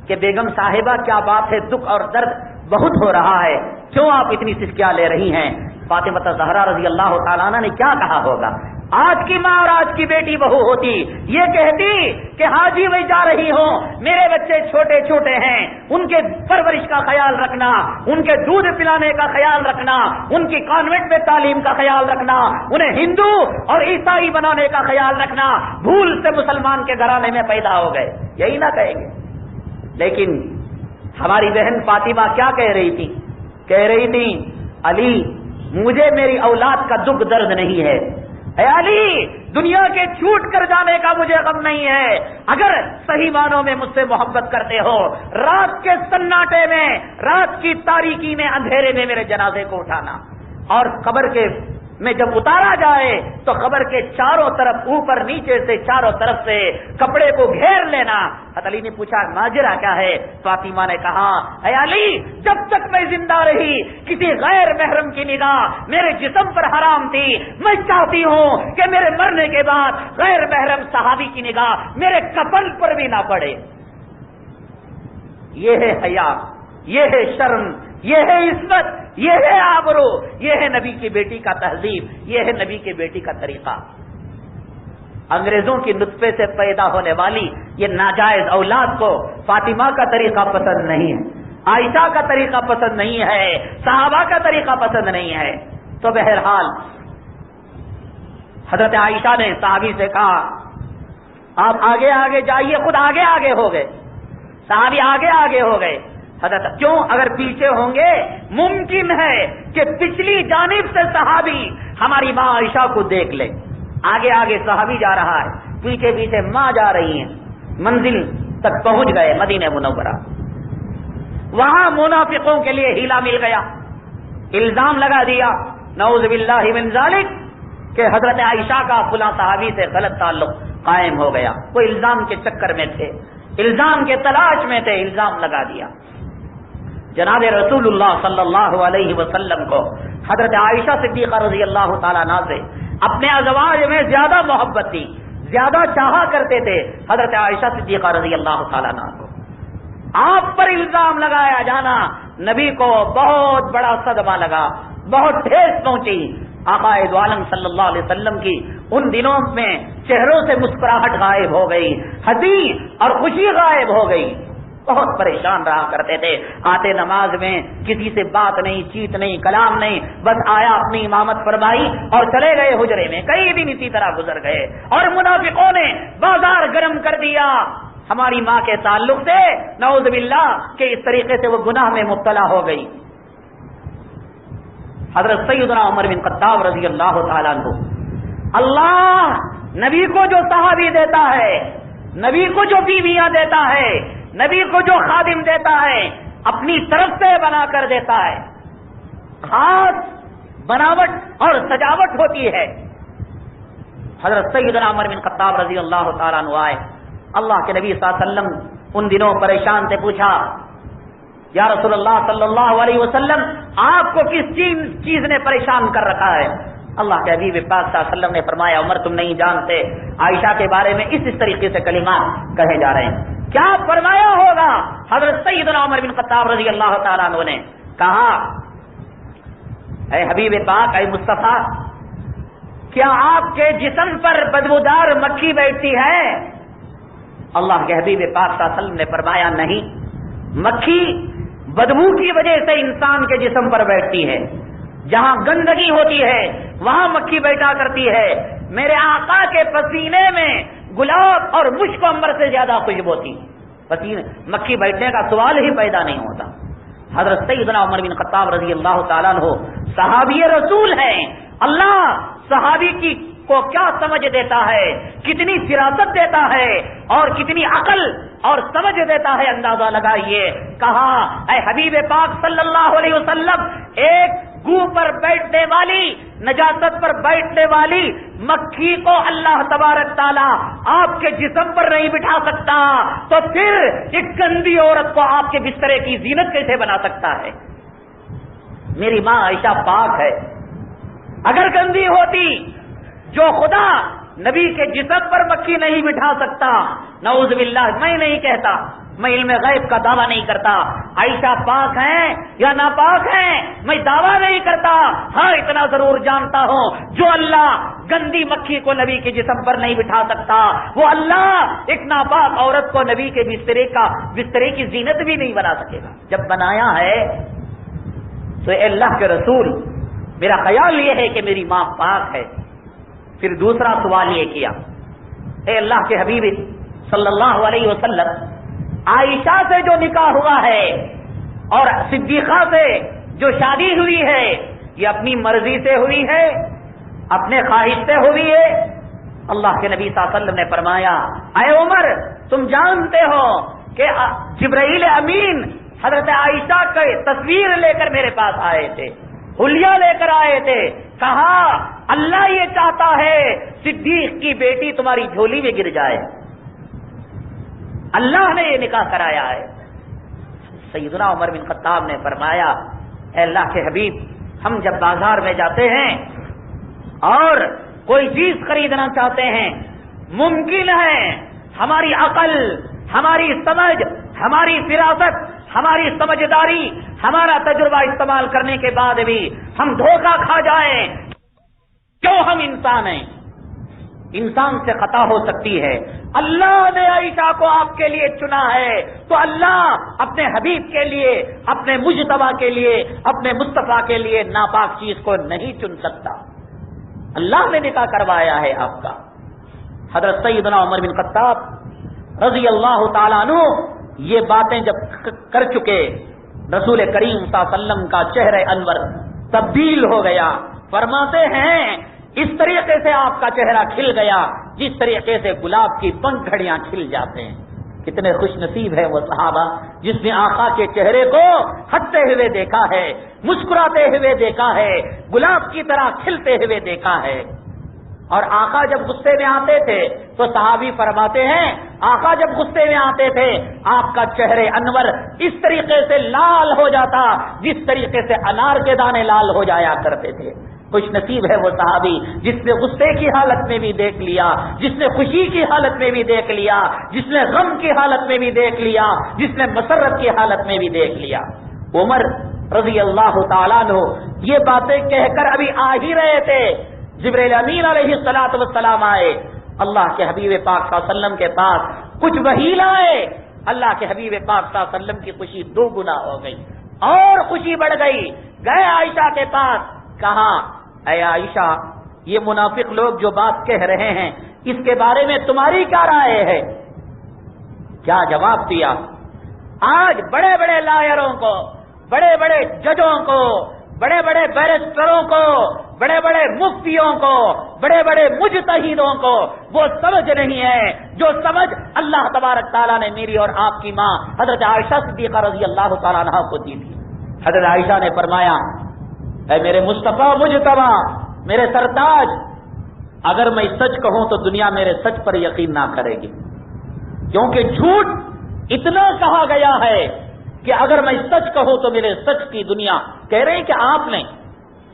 کہ بیگم صاحبہ کیا بات ہے، دکھ اور درد بہت ہو رہا ہے، کیوں آپ اتنی سسکیاں لے رہی ہیں؟ فاطمہ زہرا رضی اللہ تعالیٰ عنہ نے کیا کہا ہوگا؟ آج کی ماں اور آج کی بیٹی بہو ہوتی یہ کہتی کہ حاجی میں جا رہی ہوں، میرے بچے چھوٹے چھوٹے ہیں، ان کے پرورش کا خیال رکھنا، ان کے دودھ پلانے کا خیال رکھنا، ان کی کانوینٹ میں تعلیم کا خیال رکھنا، انہیں ہندو اور عیسائی بنانے کا خیال رکھنا. بھول سے مسلمان کے گھرانے میں پیدا ہو گئے، یہی نہ کہیں گے. لیکن ہماری بہن فاطمہ کیا کہہ رہی تھی؟ کہہ رہی تھی علی مجھے میری اولاد کا دکھ درد نہیں ہے، اے علی دنیا کے چھوٹ کر جانے کا مجھے غم نہیں ہے، اگر صحیح معنوں میں مجھ سے محبت کرتے ہو رات کے سناٹے میں، رات کی تاریکی میں، اندھیرے میں میرے جنازے کو اٹھانا، اور قبر کے میں جب اتارا جائے تو قبر کے چاروں طرف، اوپر نیچے سے چاروں طرف سے کپڑے کو گھیر لینا۔ حضرت علی نے پوچھا ماجرا کیا ہے؟ فاطمہ نے کہا اے علی جب تک میں زندہ رہی کسی غیر محرم کی نگاہ میرے جسم پر حرام تھی، میں چاہتی ہوں کہ میرے مرنے کے بعد غیر محرم صحابی کی نگاہ میرے کفن پر بھی نہ پڑے۔ یہ ہے حیا، یہ ہے شرم، یہ ہے عزت، یہ ہے آبرو، یہ ہے نبی کی بیٹی کا تہذیب، یہ ہے نبی کی بیٹی کا طریقہ۔ انگریزوں کی نطفے سے پیدا ہونے والی یہ ناجائز اولاد کو فاطمہ کا طریقہ پسند نہیں ہے، عائشہ کا طریقہ پسند نہیں ہے، صحابہ کا طریقہ پسند نہیں ہے۔ تو بہرحال حضرت عائشہ نے صحابی سے کہا آپ آگے آگے جائیے، خود آگے آگے ہو گئے، صحابی آگے آگے ہو گئے۔ حضرت کیوں؟ اگر پیچھے ہوں گے ممکن ہے کہ پچھلی جانب سے صحابی ہماری ماں عائشہ کو دیکھ لے۔ آگے آگے صحابی جا رہا ہے، پیچھے پیچھے ماں جا رہی ہیں، منزل تک پہنچ گئے مدینہ منورہ۔ وہاں منافقوں کے لیے ہیلا مل گیا، الزام لگا دیا نعوذ باللہ من ذالک کہ حضرت عائشہ کا فلاں صحابی سے غلط تعلق قائم ہو گیا۔ وہ الزام کے چکر میں تھے، الزام کے تلاش میں تھے، الزام لگا دیا۔ جناب رسول اللہ صلی اللہ علیہ وسلم کو حضرت عائشہ صدیقہ رضی اللہ تعالیٰ عنہ سے اپنے ازواج میں زیادہ محبت تھی، زیادہ چاہا کرتے تھے حضرت عائشہ صدیقہ رضی اللہ تعالیٰ عنہ کو۔ آپ پر الزام لگایا جانا نبی کو بہت بڑا صدمہ لگا، بہت ٹھیس پہنچی۔ آقا دو عالم صلی اللہ علیہ وسلم کی ان دنوں میں چہروں سے مسکراہٹ غائب ہو گئی، ہنسی اور خوشی غائب ہو گئی، بہت پریشان رہا کرتے تھے۔ آتے نماز میں کسی سے بات نہیں، چیت نہیں، کلام نہیں، بس آیا اپنی امامت فرمائی اور چلے گئے حجرے میں، کئی دن اسی طرح گزر گئے۔ اور منافقوں نے بازار گرم کر دیا ہماری ماں کے تعلق سے، نعوذ باللہ کہ اس طریقے سے وہ گناہ میں مبتلا ہو گئی۔ حضرت سیدنا عمر بن خطاب رضی اللہ تعالیٰ عنہ، اللہ نبی کو جو صحابی دیتا ہے، نبی کو جو بیویاں دیتا ہے، نبی کو جو خادم دیتا ہے، اپنی طرف سے بنا کر دیتا ہے، خاص بناوٹ اور سجاوٹ ہوتی ہے۔ حضرت سیدنا عمر بن خطاب رضی اللہ تعالیٰ عنہ آئے، اللہ کے نبی صلی اللہ علیہ وسلم ان دنوں پریشان سے پوچھا یا رسول اللہ صلی اللہ علیہ وسلم آپ کو کس چیز نے پریشان کر رکھا ہے؟ اللہ کے حبیب پاک صلی اللہ علیہ وسلم نے فرمایا عمر تم نہیں جانتے عائشہ کے بارے میں اس طریقے سے کلمات کہے جا رہے ہیں۔ کیا فرمایا ہوگا؟ حضرت سیدنا عمر بن خطاب رضی اللہ تعالیٰ عنہ نے کہا اے حبیب پاک، اے مصطفیٰ، کیا آپ کے جسم پر بدبودار مکھی بیٹھتی ہے؟ اللہ کے حبیب پاک صلی اللہ علیہ وسلم نے فرمایا نہیں، مکھی بدبو کی وجہ سے انسان کے جسم پر بیٹھتی ہے، جہاں گندگی ہوتی ہے وہاں مکھی بیٹھا کرتی ہے، میرے آقا کے پسینے میں گلاب اور مشک و عنبر سے زیادہ خوشبو تھی، پسینے مکھی بیٹھنے کا سوال ہی پیدا نہیں ہوتا۔ حضرت سیدنا عمر بن خطاب رضی اللہ تعالیٰ عنہ صحابی رسول ہیں، اللہ صحابی کی کو کیا سمجھ دیتا ہے، کتنی فراست دیتا ہے اور کتنی عقل اور سمجھ دیتا ہے، اندازہ لگائیے۔ کہا اے حبیب پاک صلی اللہ علیہ وسلم، ایک گو پر بیٹھنے والی، نجاست پر بیٹھنے والی مکھی کو اللہ تبارک تعالیٰ آپ کے جسم پر نہیں بٹھا سکتا، تو پھر ایک گندی عورت کو آپ کے بسترے کی زینت کیسے بنا سکتا ہے؟ میری ماں عائشہ پاک ہے، اگر گندی ہوتی جو خدا نبی کے جسم پر مکھی نہیں بٹھا سکتا، نعوذ باللہ، میں نہیں کہتا، میں علم غیب کا دعویٰ نہیں کرتا عائشہ پاک ہیں یا ناپاک ہیں، میں دعویٰ نہیں کرتا، ہاں اتنا ضرور جانتا ہوں جو اللہ گندی مکھی کو نبی کے جسم پر نہیں بٹھا سکتا، وہ اللہ ایک ناپاک عورت کو نبی کے بسترے کی زینت بھی نہیں بنا سکے گا۔ جب بنایا ہے تو اے اللہ کے رسول، میرا خیال یہ ہے کہ میری ماں پاک ہے۔ پھر دوسرا سوال یہ کیا، اے اللہ کے حبیب صلی اللہ علیہ وسلم، عائشہ سے جو نکاح ہوا ہے اور صدیقہ سے جو شادی ہوئی ہے، یہ اپنی مرضی سے ہوئی ہے، اپنے خواہش سے ہوئی ہے؟ اللہ کے نبی صلی اللہ علیہ وسلم نے فرمایا، اے عمر تم جانتے ہو کہ جبرائیل امین حضرت عائشہ کی تصویر لے کر میرے پاس آئے تھے، حلیہ لے کر آئے تھے، کہا اللہ یہ چاہتا ہے صدیق کی بیٹی تمہاری جھولی میں گر جائے، اللہ نے یہ نکاح کرایا ہے۔ سیدنا عمر بن خطاب نے فرمایا، اے اللہ کے حبیب، ہم جب بازار میں جاتے ہیں اور کوئی چیز خریدنا چاہتے ہیں، ممکن ہے ہماری عقل، ہماری سمجھ، ہماری فراست، ہماری سمجھداری، ہمارا تجربہ استعمال کرنے کے بعد بھی ہم دھوکہ کھا جائیں، کیوں؟ ہم انسان ہیں، انسان سے خطا ہو سکتی ہے۔ اللہ نے عائشہ کو آپ کے لیے چنا ہے تو اللہ اپنے حبیب کے لیے، اپنے مجتبی کے لیے، اپنے مصطفیٰ کے لیے ناپاک چیز کو نہیں چن سکتا۔ اللہ نے نکاح کروایا ہے آپ کا۔ حضرت سیدنا عمر بن خطاب رضی اللہ تعالیٰ عنہ یہ باتیں جب کر چکے، رسول کریم صلی اللہ علیہ وسلم کا چہرہ انور تبدیل ہو گیا۔ فرماتے ہیں اس طریقے سے آپ کا چہرہ کھل گیا جس طریقے سے گلاب کی پنکھڑیاں کھل جاتے ہیں۔ کتنے خوش نصیب ہے وہ صحابہ جس نے آقا کے چہرے کو ہنستے ہوئے دیکھا ہے، مسکراتے ہوئے دیکھا ہے، گلاب کی طرح کھلتے ہوئے دیکھا ہے۔ اور آقا جب غصے میں آتے تھے تو صحابی فرماتے ہیں آقا جب غصے میں آتے تھے آپ کا چہرے انور اس طریقے سے لال ہو جاتا جس طریقے سے انار کے دانے لال ہو جایا کرتے تھے۔ خوش نصیب ہے وہ صحابی جس نے غصے کی حالت میں بھی دیکھ لیا، جس نے خوشی کی حالت میں بھی دیکھ لیا، جس نے غم کی حالت میں بھی دیکھ لیا، جس نے مسرت کی حالت میں بھی دیکھ لیا۔ عمر رضی اللہ تعالیٰ عنہ یہ باتیں کہہ کر ابھی آ ہی رہے تھے، جبرائیل امین علیہ الصلوۃ والسلام آئے، اللہ کے حبیب پاک صلی اللہ علیہ وسلم کے پاس کچھ وحی لائے۔ اللہ کے حبیب پاک صلی اللہ علیہ وسلم کی خوشی دو گنا ہو گئی اور خوشی بڑھ گئی۔ گئے عائشہ کے پاس، کہا اے عائشہ یہ منافق لوگ جو بات کہہ رہے ہیں اس کے بارے میں تمہاری کیا رائے ہے؟ کیا جواب دیا؟ آج بڑے بڑے لائروں کو، بڑے بڑے ججوں کو، بڑے بڑے بیرسٹروں کو، بڑے بڑے مفتیوں کو، بڑے بڑے مجتہدوں کو وہ سمجھ نہیں ہے جو سمجھ اللہ تبارک تعالیٰ نے میری اور آپ کی ماں حضرت عائشہ صدیقہ رضی اللہ تعالیٰ عنہا کو دی تھی۔ حضرت عائشہ نے فرمایا اے میرے مصطفیٰ مجتبی، میرے سرتاج، اگر میں سچ کہوں تو دنیا میرے سچ پر یقین نہ کرے گی، کیونکہ جھوٹ اتنا کہا گیا ہے کہ اگر میں سچ کہوں تو میرے سچ کی دنیا کہہ رہے ہیں کہ آپ نے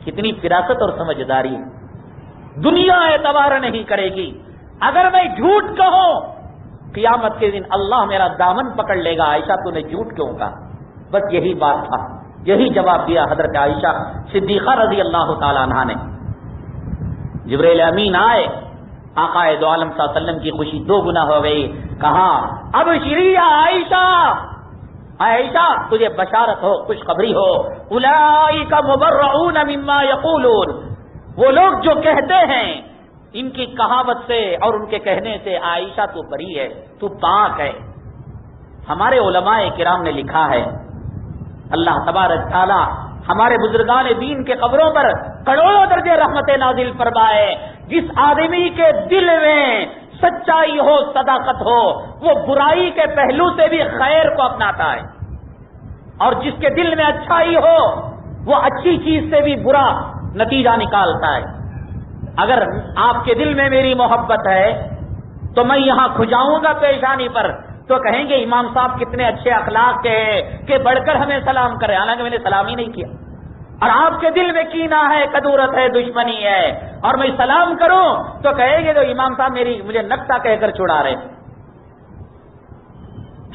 کتنی فراست اور سمجھداری ہے، دنیا اعتبار نہیں کرے گی۔ اگر میں جھوٹ کہوں قیامت کے دن اللہ میرا دامن پکڑ لے گا۔ عائشہ تو نے جھوٹ کیوں کہا؟ بس یہی بات تھا، یہی جواب دیا حضرت عائشہ صدیقہ رضی اللہ تعالیٰ عنہا نے۔ جبرائیل امین آئے، آقا دو عالم صلی اللہ علیہ وسلم کی خوشی دو گنا ہو گئی۔ کہا اب شری عائشہ، عائشہ تجھے بشارت ہو، خوشخبری ہو، اولئک مبرؤون مما یقولون، وہ لوگ جو کہتے ہیں ان کی کہاوت سے اور ان کے کہنے سے عائشہ تو بری ہے، تو پاک ہے۔ ہمارے علماء کرام نے لکھا ہے اللہ تبارک تعالی ہمارے بزرگان دین کے قبروں پر کروڑوں درجے رحمت نازل فرمائے۔ جس آدمی کے دل میں سچائی ہو، صداقت ہو، وہ برائی کے پہلو سے بھی خیر کو اپناتا ہے، اور جس کے دل میں اچھائی ہو وہ اچھی چیز سے بھی برا نتیجہ نکالتا ہے۔ اگر آپ کے دل میں میری محبت ہے تو میں یہاں کھجاؤں گا پیشانی پر تو کہیں گے امام صاحب کتنے اچھے اخلاق کے ہیں کہ بڑھ کر ہمیں سلام کرے، حالانکہ میں نے سلام ہی نہیں کیا۔ اور آپ کے دل میں کینہ ہے، کدورت ہے، دشمنی ہے، اور میں سلام کروں تو کہیں گے تو امام صاحب مجھے نقطہ کہہ کر چھڑا رہے۔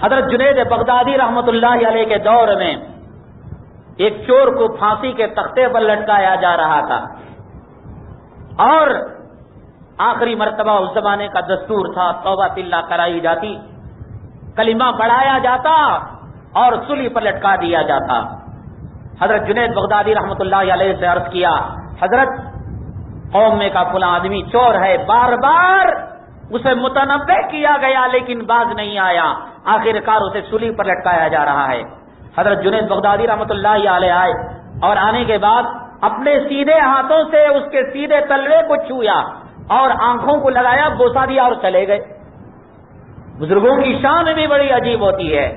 حضرت جنید بغدادی رحمت اللہ علیہ کے دور میں ایک چور کو پھانسی کے تختے پر لٹکایا جا رہا تھا، اور آخری مرتبہ اس زمانے کا دستور تھا، توبہ باللہ کرائی جاتی، کلمہ پڑھایا جاتا اور سولی پر لٹکا دیا جاتا۔ حضرت جنید بغدادی رحمت اللہ علیہ سے عرض کیا حضرت قوم میں کا فلاں آدمی چور ہے، بار بار اسے متنبہ کیا گیا لیکن باز نہیں آیا، آخر کار اسے سولی پر لٹکایا جا رہا ہے۔ حضرت جنید بغدادی رحمت اللہ علیہ آئے اور آنے کے بعد اپنے سیدھے ہاتھوں سے اس کے سیدھے تلوے کو چھویا اور آنکھوں کو لگایا، بوسا دیا اور چلے گئے۔ بزرگوں کی شان بھی بڑی عجیب ہوتی ہے۔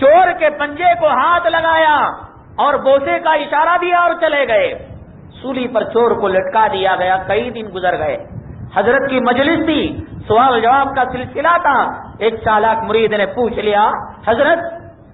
چور کے پنجے کو ہاتھ لگایا اور بوسے کا اشارہ دیا اور چلے گئے۔ سولی پر چور کو لٹکا دیا گیا، کئی دن گزر گئے۔ حضرت کی مجلس تھی، سوال جواب کا سلسلہ تھا۔ ایک چالاک مرید نے پوچھ لیا، حضرت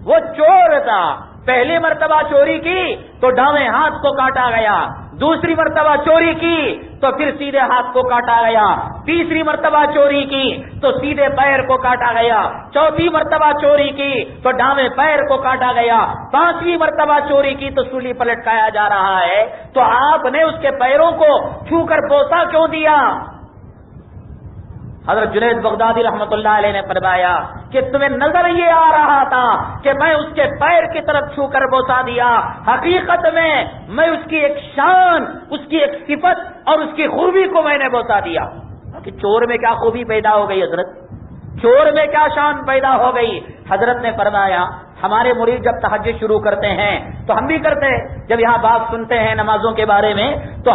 وہ چور تھا، پہلی مرتبہ چوری کی تو ڈاویں ہاتھ کو کاٹا گیا، دوسری مرتبہ چوری کی تو پھر سیدھے ہاتھ کو کاٹا گیا، تیسری مرتبہ چوری کی تو سیدھے پیر کو کاٹا گیا، چوتھی مرتبہ چوری کی تو ڈاویں پیر کو کاٹا گیا، پانچویں مرتبہ چوری کی تو سولی پر لٹکایا جا رہا ہے، تو آپ نے اس کے پیروں کو چھو کر بوسا کیوں دیا؟ حضرت جنید بغدادی رحمت اللہ علیہ نے فرمایا کہ تمہیں نظر یہ آ رہا تھا کہ میں اس کے پیر کی طرف چھو کر بوسا دیا، حقیقت میں اس کی ایک شان، اس کی ایک صفت اور اس کی خوبی کو میں نے بوسا دیا۔ کہ چور میں کیا خوبی پیدا ہو گئی حضرت، چور میں کیا شان پیدا ہو گئی؟ حضرت نے فرمایا ہمارے مرید جب تہجد شروع کرتے ہیں تو ہم بھی کرتے ہیں، جب یہاں بات سنتے ہیں نمازوں کے بارے میں تو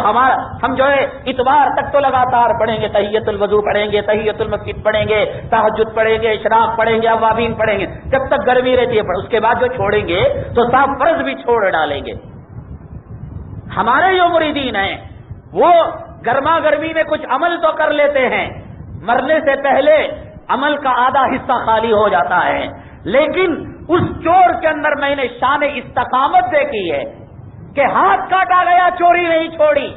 ہم جو ہے اتوار تک تو لگاتار پڑھیں گے، تحیۃ الوضو پڑھیں گے، تحیۃ المسجد پڑھیں گے، تہجد پڑھیں گے، اشراق پڑھیں گے، اوابین پڑھیں گے، جب تک گرمی رہتی ہے۔ اس کے بعد جو چھوڑیں گے تو صاف فرض بھی چھوڑ ڈالیں گے۔ ہمارے جو مریدین ہیں وہ گرما گرمی میں کچھ عمل تو کر لیتے ہیں، مرنے سے پہلے عمل کا آدھا حصہ خالی ہو جاتا ہے، لیکن اس چور کے اندر میں نے شان استقامت دیکھی ہے کہ ہاتھ کاٹا گیا چوری نہیں چھوڑی،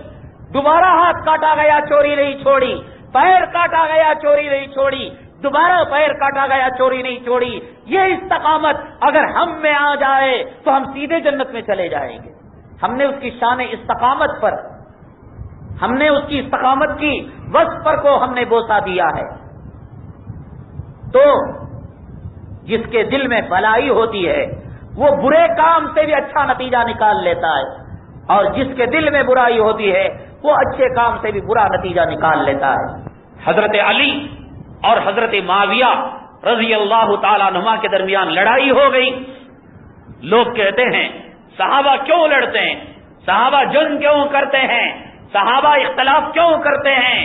دوبارہ ہاتھ کاٹا گیا چوری نہیں چھوڑی، پیر کاٹا گیا چوری نہیں چھوڑی، دوبارہ پیر کاٹا گیا چوری نہیں چھوڑی۔ یہ استقامت اگر ہم میں آ جائے تو ہم سیدھے جنت میں چلے جائیں گے۔ ہم نے اس کی شان استقامت پر، ہم نے اس کی استقامت کی وصف پر کو ہم نے بوسا دیا ہے۔ تو جس کے دل میں بھلائی ہوتی ہے وہ برے کام سے بھی اچھا نتیجہ نکال لیتا ہے، اور جس کے دل میں برائی ہوتی ہے وہ اچھے کام سے بھی برا نتیجہ نکال لیتا ہے۔ حضرت علی اور حضرت معاویہ رضی اللہ تعالیٰ عنہما کے درمیان لڑائی ہو گئی۔ لوگ کہتے ہیں صحابہ کیوں لڑتے ہیں، صحابہ جنگ کیوں کرتے ہیں، صحابہ اختلاف کیوں کرتے ہیں؟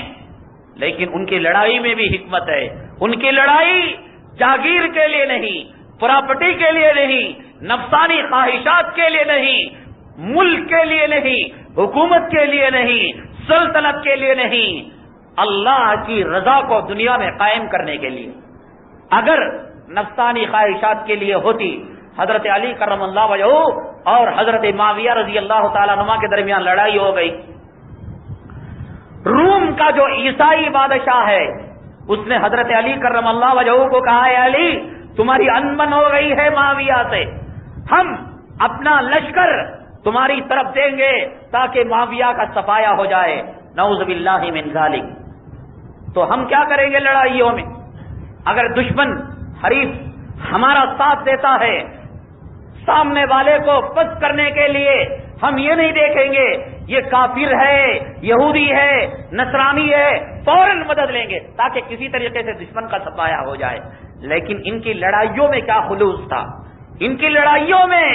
لیکن ان کی لڑائی میں بھی حکمت ہے۔ ان کی لڑائی جاگیر کے لیے نہیں، پراپرٹی کے لیے نہیں، نفسانی خواہشات کے لیے نہیں، ملک کے لیے نہیں، حکومت کے لیے نہیں، سلطنت کے لیے نہیں، اللہ کی رضا کو دنیا میں قائم کرنے کے لیے۔ اگر نفسانی خواہشات کے لیے ہوتی، حضرت علی کرم اللہ وجہہ اور حضرت معاویہ رضی اللہ تعالیٰ عنہ کے درمیان لڑائی ہو گئی۔ روم کا جو عیسائی بادشاہ ہے اس نے حضرت علی کرم اللہ وجہہ کو کہا ہے علی تمہاری انبن ہو گئی ہے معاویہ سے، ہم اپنا لشکر تمہاری طرف دیں گے تاکہ معاویہ کا صفایا ہو جائے، نعوذ باللہ من ذالک۔ تو ہم کیا کریں گے لڑائیوں میں؟ اگر دشمن حریف ہمارا ساتھ دیتا ہے، سامنے والے کو پس کرنے کے لیے ہم یہ نہیں دیکھیں گے یہ کافر ہے، یہودی ہے، نصرانی ہے، فوراً مدد لیں گے تاکہ کسی طریقے سے دشمن کا صفایا ہو جائے۔ لیکن ان کی لڑائیوں میں کیا خلوص تھا، ان کی لڑائیوں میں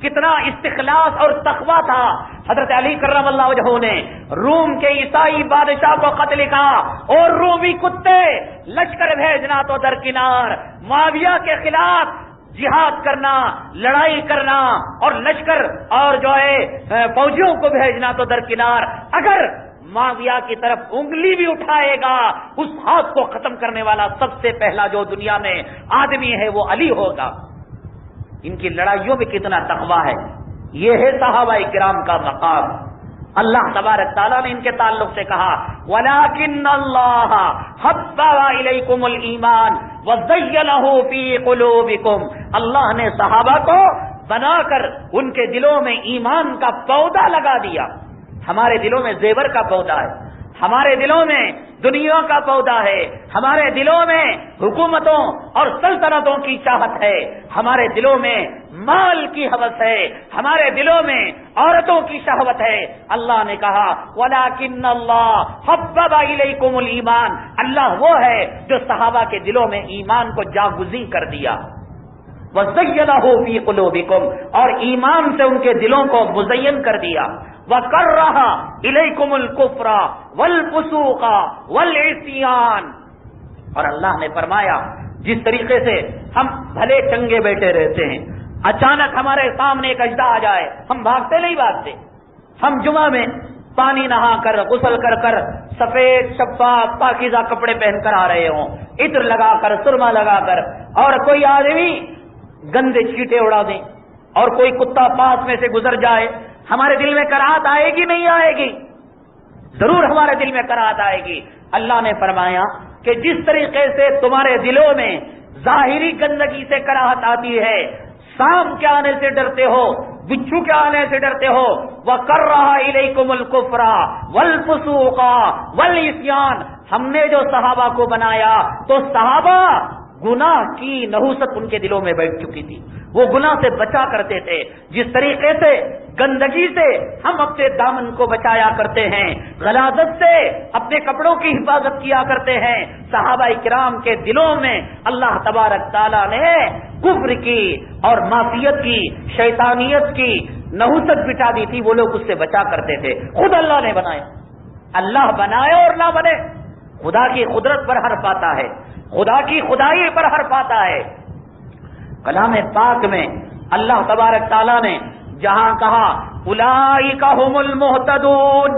کتنا استخلاص اور تقویٰ تھا۔ حضرت علی کرم اللہ وجہہ نے روم کے عیسائی بادشاہ کو خط لکھا اور رومی کتے لشکر بھیجنا تو درکنار، معاویہ کے خلاف جہاد کرنا، لڑائی کرنا اور لشکر اور جو ہے فوجیوں کو بھیجنا تو درکنار، اگر معاویہ کی طرف انگلی بھی اٹھائے گا اس ہاتھ کو ختم کرنے والا سب سے پہلا جو دنیا میں آدمی ہے وہ علی ہوگا۔ ان کی لڑائیوں میں کتنا تقویٰ ہے، یہ ہے صحابہ کرام کا مقام۔ اللہ تبارک تعالیٰ نے ان کے تعلق سے کہا وَلَٰكِنَّ اللَّهَ حَبَّبَ إِلَيْكُمُ الْإِيمَانَ وَزَيَّنَهُ فِي قُلُوبِكُمْ، اللہ نے صحابہ کو بنا کر ان کے دلوں میں ایمان کا پودا لگا دیا۔ ہمارے دلوں میں زیور کا پودا ہے، ہمارے دلوں میں دنیا کا پودا ہے، ہمارے دلوں میں حکومتوں اور سلطنتوں کی چاہت ہے، ہمارے دلوں میں مال کی ہوس ہے، ہمارے دلوں میں عورتوں کی شہوت ہے۔ اللہ نے کہا وَلَٰكِنَّ اللَّهَ حَبَّبَ إِلَيْكُمُ الْإِيمَانَ، اللہ وہ ہے جو صحابہ کے دلوں میں ایمان کو جاگزیں کر دیا۔ وَزَيَّنَهُ فِي قُلُوبِكُمْ، اور ایمان سے ان کے دلوں کو مزین کر دیا. وَكَرَّهَ إِلَيْكُمُ الْكُفْرَ وَالْفُسُوقَ وَالْعِصْيَانَ، اور اللہ نے فرمایا جس طریقے سے ہم بھلے چنگے بیٹھے رہتے ہیں، اچانک ہمارے سامنے ایک اژدھا آ جائے، ہم بھاگتے نہیں بھاگتے. ہم جمعہ میں پانی نہا کر غسل کر کر سفید شفاف پاکیزہ کپڑے پہن کر آ رہے ہوں، عطر لگا کر سرما لگا کر، اور کوئی آدمی گندے چیٹے اڑا دیں اور کوئی کتا پاس میں سے گزر جائے، ہمارے دل میں کراہت آئے گی نہیں آئے گی؟ ضرور ہمارے دل میں کراہت آئے گی. اللہ نے فرمایا کہ جس طریقے سے تمہارے دلوں میں ظاہری گندگی سے کراہت آتی ہے، سام کے آنے سے ڈرتے ہو، بچھو کے آنے سے ڈرتے ہو، وَكَرَّهَ إِلَيْكُمُ الْكُفْرَ وَالْفُسُوقَ وَالْعِصْيَانَ، ہم نے جو صحابہ کو بنایا تو صحابہ گناہ کی نحوست ان کے دلوں میں بیٹھ چکی تھی، وہ گناہ سے بچا کرتے تھے. جس طریقے سے گندگی سے ہم اپنے دامن کو بچایا کرتے ہیں، غلاظت سے اپنے کپڑوں کی حفاظت کیا کرتے ہیں، صحابہ کرام کے دلوں میں اللہ تبارک تعالیٰ نے کفر کی اور معصیت کی، شیطانیت کی نحوست بٹھا دی تھی، وہ لوگ اس سے بچا کرتے تھے. خود اللہ نے بنایا، اللہ بنائے اور نہ بنے، خدا کی قدرت پر حرف آتا ہے، خدا کی خدائی پر حرف آتا ہے. کلام پاک میں اللہ تبارک تعالیٰ نے جہاں کہا اولئک ھم المہتدون،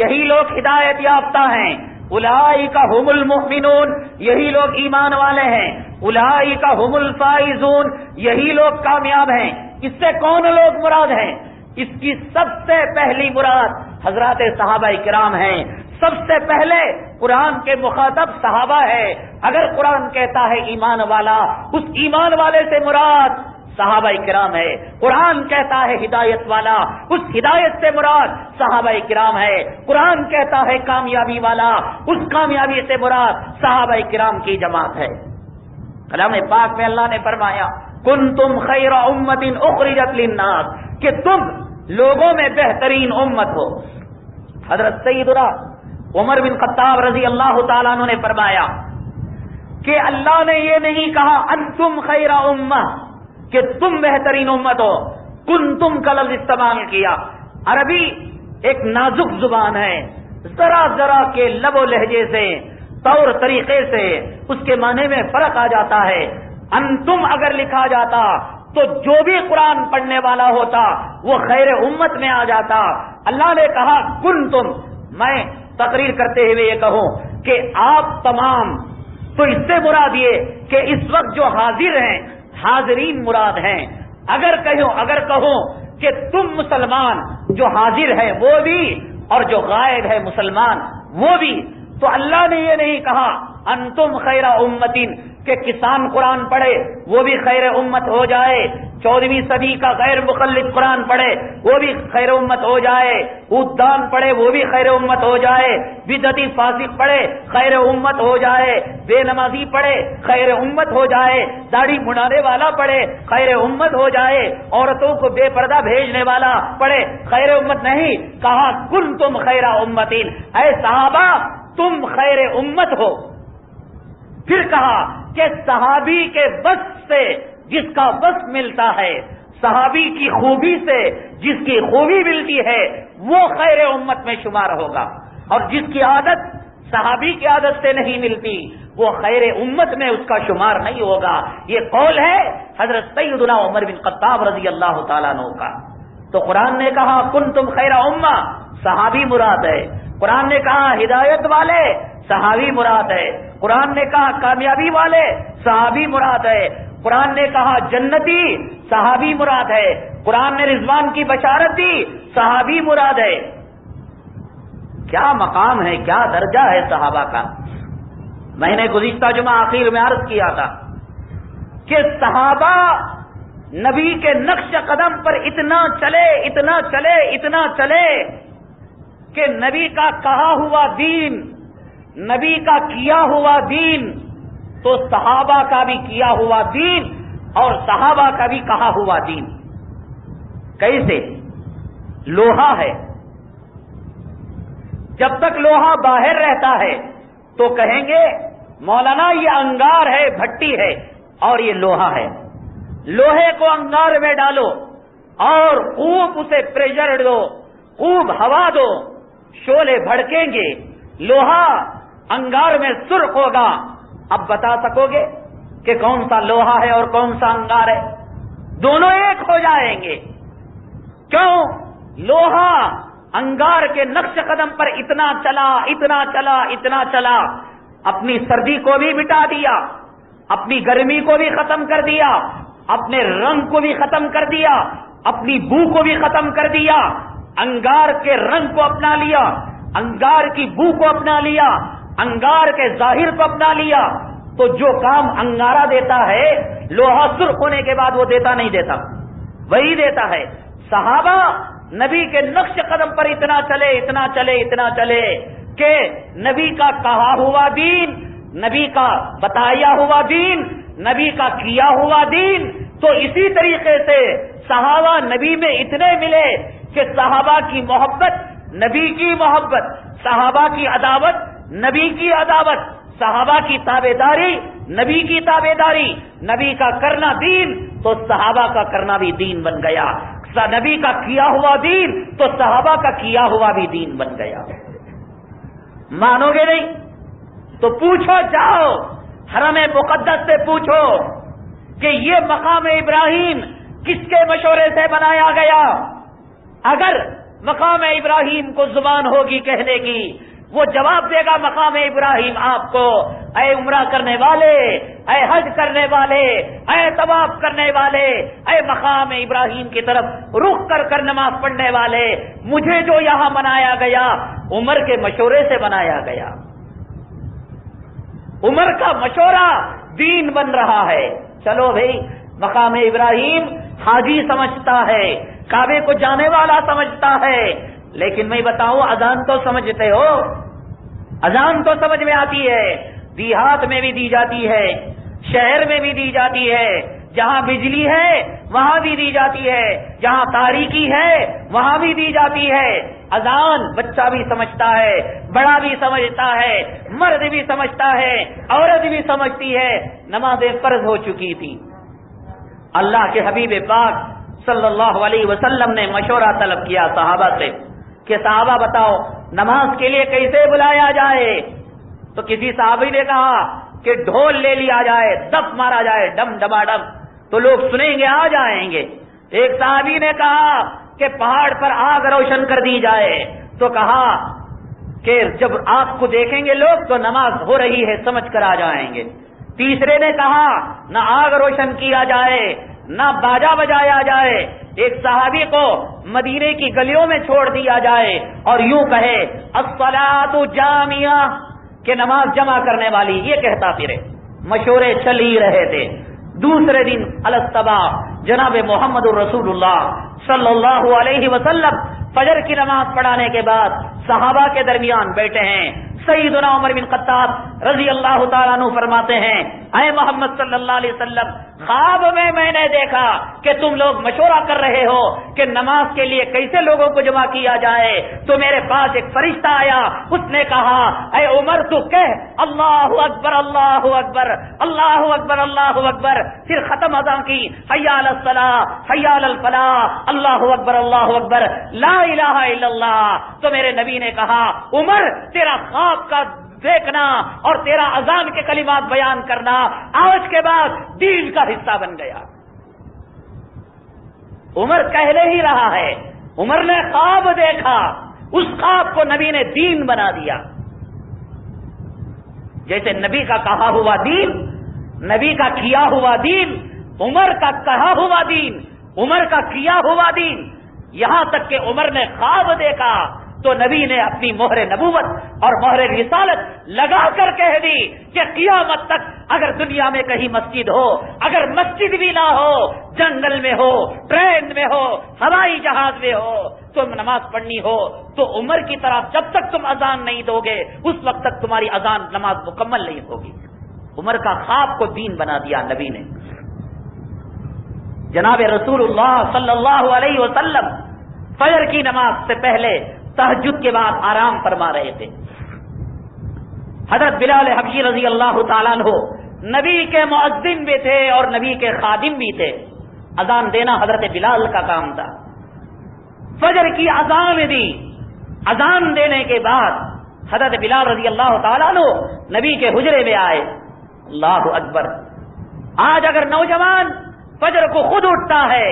یہی لوگ ہدایت یافتہ ہیں، اولئک ھم المؤمنون، یہی لوگ ایمان والے ہیں، اولئک ھم الفائزون، یہی لوگ کامیاب ہیں. اس سے کون لوگ مراد ہیں؟ اس کی سب سے پہلی مراد حضرات صحابہ کرام ہیں. سب سے پہلے قرآن کے مخاطب صحابہ ہے. اگر قرآن کہتا ہے ایمان والا، اس ایمان والے سے مراد صحابہ کرام ہے. قرآن کہتا ہے ہدایت والا، اس ہدایت سے مراد صحابہ کرام ہے. قرآن کہتا ہے کامیابی والا، اس کامیابی سے مراد صحابہ کرام کی جماعت ہے. کلام پاک میں اللہ نے فرمایا کنتم خیر امت اخرجت للناس، کہ تم لوگوں میں بہترین امت ہو. حضرت سیدنا عمر بن خطاب رضی اللہ تعالیٰ عنہ نے فرمایا کہ اللہ نے یہ نہیں کہا انتم خیر امہ کہ تم بہترین امت ہو، کنتم کا لفظ استعمال کیا. عربی ایک نازک زبان ہے، ذرا ذرا کے لب و لہجے سے، طور طریقے سے اس کے معنی میں فرق آ جاتا ہے. انتم اگر لکھا جاتا تو جو بھی قرآن پڑھنے والا ہوتا وہ خیر امت میں آ جاتا. اللہ نے کہا کنتم، میں تقریر کرتے ہوئے یہ کہوں کہ آپ تمام، تو اس سے مراد یہ کہ اس وقت جو حاضر ہیں حاضرین مراد ہیں. اگر کہوں کہ تم مسلمان جو حاضر ہے وہ بھی اور جو غائب ہے مسلمان وہ بھی، تو اللہ نے یہ نہیں کہا انتم خیر امتین کہ کسان قرآن پڑھے وہ بھی خیر امت ہو جائے، 14ویں صدی کا غیر مخلد قرآن پڑھے وہ بھی خیر امت ہو جائے، عودان پڑھے وہ بھی خیر امت ہو جائے، بدعتی فاسق پڑھے خیر امت ہو جائے، بے نمازی پڑھے خیر امت ہو جائے، داڑھی منانے والا پڑھے خیر امت ہو جائے، عورتوں کو بے پردہ بھیجنے والا پڑھے خیر امت نہیں. کہا کنتم خیر امتین، اے صحابہ تم خیر امت ہو. پھر کہا کہ صحابی کے بس سے جس کا بس ملتا ہے، صحابی کی خوبی سے جس کی خوبی ملتی ہے وہ خیر امت میں شمار ہوگا، اور جس کی عادت صحابی کی عادت سے نہیں ملتی وہ خیر امت میں اس کا شمار نہیں ہوگا. یہ قول ہے حضرت سیدنا عمر بن خطاب رضی اللہ تعالیٰ عنہ کا. تو قرآن نے کہا کنتم خیر امہ، صحابی مراد ہے. قرآن نے کہا ہدایت والے، صحابی مراد ہے. قرآن نے کہا کامیابی والے، صحابی مراد ہے. قرآن نے کہا جنتی، صحابی مراد ہے. قرآن نے رضوان کی بشارت دی، صحابی مراد ہے. کیا مقام ہے، کیا درجہ ہے صحابہ کا. میں نے گزشتہ جمعہ آخر میں عرض کیا تھا کہ صحابہ نبی کے نقش قدم پر اتنا چلے کہ نبی کا کہا ہوا دین، نبی کا کیا ہوا دین تو صحابہ کا بھی کیا ہوا دین اور صحابہ کا بھی کہا ہوا دین. کیسے؟ لوہا ہے، جب تک لوہا باہر رہتا ہے تو کہیں گے مولانا یہ انگار ہے، بھٹی ہے اور یہ لوہا ہے. لوہے کو انگار میں ڈالو اور خوب اسے پریشر دو، خوب ہوا دو، شعلے بھڑکیں گے، لوہا انگار میں سرخ ہوگا۔ اب بتا سکو گے کہ کون سا لوہا ہے اور کون سا انگار ہے؟ دونوں ایک ہو جائیں گے۔ کیوں؟ لوہا انگار کے نقش قدم پر اتنا چلا، اتنا چلا، اتنا چلا، اپنی سردی کو بھی مٹا دیا، اپنی گرمی کو بھی ختم کر دیا، اپنے رنگ کو بھی ختم کر دیا، اپنی بو کو بھی ختم کر دیا، انگار کے رنگ کو اپنا لیا، انگار کی بو کو اپنا لیا، انگار کے ظاہر کو اپنا لیا۔ تو جو کام انگارہ دیتا ہے، لوہا سرخ ہونے کے بعد وہ دیتا نہیں دیتا، وہی دیتا ہے۔ صحابہ نبی کے نقش قدم پر اتنا چلے، اتنا چلے، اتنا چلے کہ نبی کا کہا ہوا دین، نبی کا بتایا ہوا دین، نبی کا کیا ہوا دین۔ تو اسی طریقے سے صحابہ نبی میں اتنے ملے کہ صحابہ کی محبت نبی کی محبت، صحابہ کی عداوت نبی کی عداوت، صحابہ کی تابعداری نبی کی تابعداری، نبی کا کرنا دین تو صحابہ کا کرنا بھی دین بن گیا، نبی کا کیا ہوا دین تو صحابہ کا کیا ہوا بھی دین بن گیا۔ مانو گے نہیں تو پوچھو، جاؤ حرم مقدس سے پوچھو کہ یہ مقام ابراہیم کس کے مشورے سے بنایا گیا؟ اگر مقام ابراہیم کو زبان ہوگی کہنے کی، وہ جواب دے گا مقام ابراہیم آپ کو، اے عمرہ کرنے والے، اے حج کرنے والے، اے طواف کرنے والے، اے مقام ابراہیم کی طرف رخ کر کر نماز پڑھنے والے، مجھے جو یہاں بنایا گیا عمر کے مشورے سے بنایا گیا۔ عمر کا مشورہ دین بن رہا ہے۔ چلو بھائی، مقام ابراہیم حاجی سمجھتا ہے، کعبے کو جانے والا سمجھتا ہے، لیکن میں بتاؤں اذان تو سمجھتے ہو، اذان تو سمجھ میں آتی ہے، دیہات میں بھی دی جاتی ہے، شہر میں بھی دی جاتی ہے، جہاں بجلی ہے وہاں بھی دی جاتی ہے، جہاں تاریکی ہے وہاں بھی دی جاتی ہے۔ اذان بچہ بھی سمجھتا ہے، بڑا بھی سمجھتا ہے، مرد بھی سمجھتا ہے، عورت بھی سمجھتی ہے۔ نماز فرض ہو چکی تھی، اللہ کے حبیب پاک صلی اللہ علیہ وسلم نے مشورہ طلب کیا صحابہ سے کہ صحابہ بتاؤ نماز کے لیے کیسے بلایا جائے؟ تو کسی صحابی نے کہا کہ ڈھول لے لیا جائے، دف مارا جائے، ڈم ڈبا ڈم، تو لوگ سنیں گے، آ جائیں گے۔ ایک صحابی نے کہا کہ پہاڑ پر آگ روشن کر دی جائے، تو کہا کہ جب آگ کو دیکھیں گے لوگ تو نماز ہو رہی ہے سمجھ کر آ جائیں گے۔ تیسرے نے کہا نہ آگ روشن کیا جائے، نہ باجا بجایا جائے، ایک صحابی کو مدینے کی گلیوں میں چھوڑ دیا جائے اور یوں کہے الصلاۃ جامعہ، کہ نماز جمع کرنے والی، یہ کہتا پھرے۔ مشورے چل ہی رہے تھے۔ دوسرے دن الاصطباح جناب محمد الرسول اللہ صلی اللہ علیہ وسلم فجر کی نماز پڑھانے کے بعد صحابہ کے درمیان بیٹھے ہیں۔ سیدنا عمر بن خطاب رضی اللہ تعالیٰ عنہ فرماتے ہیں، اے محمد صلی اللہ علیہ وسلم، خواب میں نے دیکھا کہ تم لوگ مشورہ کر رہے ہو کہ نماز کے لیے کیسے لوگوں کو جمع کیا جائے، تو میرے پاس ایک فرشتہ آیا، اس نے کہا اے عمر تو کہہ اللہ اکبر اللہ اکبر اللہ اکبر اللہ اکبر، پھر ختم اذان کی، حی علی الصلاۃ حی علی الفلاح، اللہ اکبر اللہ اکبر لا الہ الا اللہ۔ تو میرے نبی نے کہا عمر تیرا خواب کا دیکھنا اور تیرا اذان کے کلمات بیان کرنا آج کے بعد دین کا حصہ بن گیا۔ عمر کہہ ہی رہا ہے، عمر نے خواب دیکھا، اس خواب کو نبی نے دین بنا دیا۔ جیسے نبی کا کہا ہوا دین، نبی کا کیا ہوا دین، عمر کا کہا ہوا دین، عمر کا کیا ہوا دین، یہاں تک کہ عمر نے خواب دیکھا تو نبی نے اپنی مہر نبوت اور مہر رسالت لگا کر کہہ دی کہ قیامت تک اگر دنیا میں کہیں مسجد ہو، اگر مسجد بھی نہ ہو، جنگل میں ہو، ٹرین میں ہو، ہوائی جہاز میں ہو، تم نماز پڑھنی ہو تو عمر کی طرح جب تک تم اذان نہیں دو گے اس وقت تک تمہاری اذان نماز مکمل نہیں ہوگی۔ عمر کا خواب کو دین بنا دیا نبی نے۔ جناب رسول اللہ صلی اللہ علیہ وسلم فجر کی نماز سے پہلے تہجد کے بعد آرام فرما رہے تھے۔ حضرت بلال حبشی رضی اللہ تعالیٰ عنہ نبی کے مؤذن بھی تھے اور نبی کے خادم بھی تھے۔ اذان دینا حضرت بلال کا کام تھا. فجر کی اذان دی. اذان دینے کے بعد حضرت بلال رضی اللہ تعالیٰ عنہ نبی کے حجرے میں آئے. اللہ اکبر. آج اگر نوجوان فجر کو خود اٹھتا ہے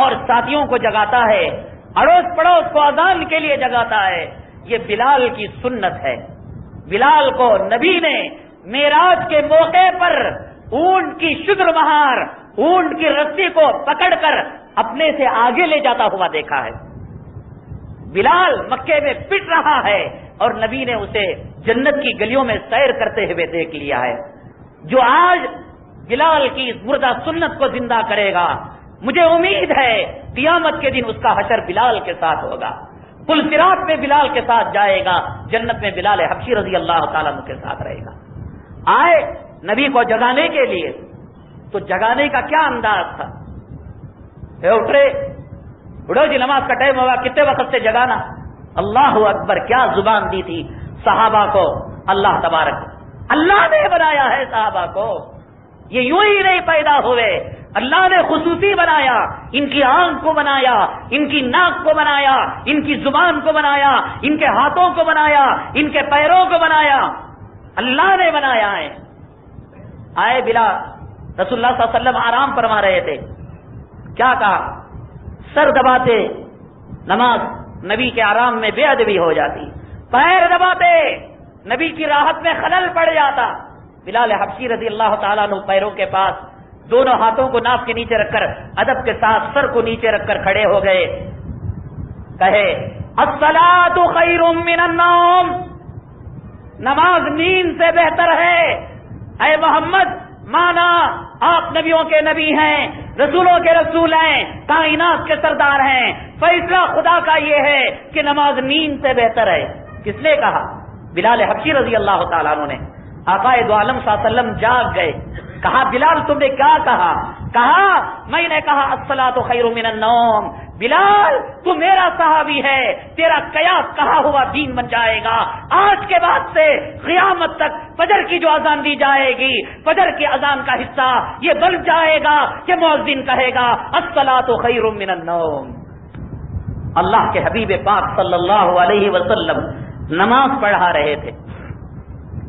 اور ساتھیوں کو جگاتا ہے, اڑوس پڑوس کو اذان کے لیے جگاتا ہے, یہ بلال کی سنت ہے. بلال کو نبی نے معراج کے موقع پر اونٹ کی شگر مہار, اونٹ کی رسی کو پکڑ کر اپنے سے آگے لے جاتا ہوا دیکھا ہے. بلال مکے میں پٹ رہا ہے اور نبی نے اسے جنت کی گلیوں میں سیر کرتے ہوئے دیکھ لیا ہے. جو آج بلال کی اس مردہ سنت کو زندہ کرے گا, مجھے امید ہے قیامت کے دن اس کا حشر بلال کے ساتھ ہوگا. پل صراط میں بلال کے ساتھ جائے گا, جنت میں بلال حبشی رضی اللہ تعالیٰ عنہ کے ساتھ رہے گا. آئے نبی کو جگانے کے لیے, تو جگانے کا کیا انداز تھا؟ اٹھ رہے, اٹھو جی نماز کا ٹائم ہوگا, کتنے وقت سے جگانا. اللہ اکبر. کیا زبان دی تھی صحابہ کو اللہ تبارک. اللہ نے بنایا ہے صحابہ کو, یہ یوں ہی نہیں پیدا ہوئے. اللہ نے خصوصی بنایا, ان کی آنکھ کو بنایا, ان کی ناک کو بنایا, ان کی زبان کو بنایا, ان کے ہاتھوں کو بنایا, ان کے پیروں کو بنایا. اللہ نے بنایا ہے. آئے بلا رسول اللہ صلی اللہ علیہ وسلم آرام فرما رہے تھے. کیا کہا؟ سر دباتے, نماز نبی کے آرام میں بے ادبی ہو جاتی. پیر دباتے, نبی کی راحت میں خلل پڑ جاتا. بلال حبشی رضی اللہ تعالیٰ عنہ پیروں کے پاس دونوں ہاتھوں کو ناف کے نیچے رکھ کر ادب کے ساتھ سر کو نیچے رکھ کر کھڑے ہو گئے. کہے الصلاۃ خیر من النوم, نماز نیند سے بہتر ہے. اے محمد مانا آپ نبیوں کے نبی ہیں, رسولوں کے رسول ہیں, کائنات کے سردار ہیں. فیصلہ خدا کا یہ ہے کہ نماز نیند سے بہتر ہے. کس نے کہا؟ بلال حبشی رضی اللہ تعالیٰ عنہ نے. آقا دو عالم صلی اللہ علیہ وسلم جاگ گئے. کہا بلال تم نے کیا کہا؟ کہا میں نے کہا الصلاۃ خیر من النوم. بلال تو میرا صحابی ہے, تیرا قیاس کہا ہوا دین بن جائے گا. آج کے بعد سے قیامت تک فجر کی جو اذان دی جائے گی, فجر کی اذان کا حصہ یہ بن جائے گا کہ مؤذن کہے گا الصلاۃ خیر من النوم. اللہ کے حبیب پاک صلی اللہ علیہ وسلم نماز پڑھا رہے تھے.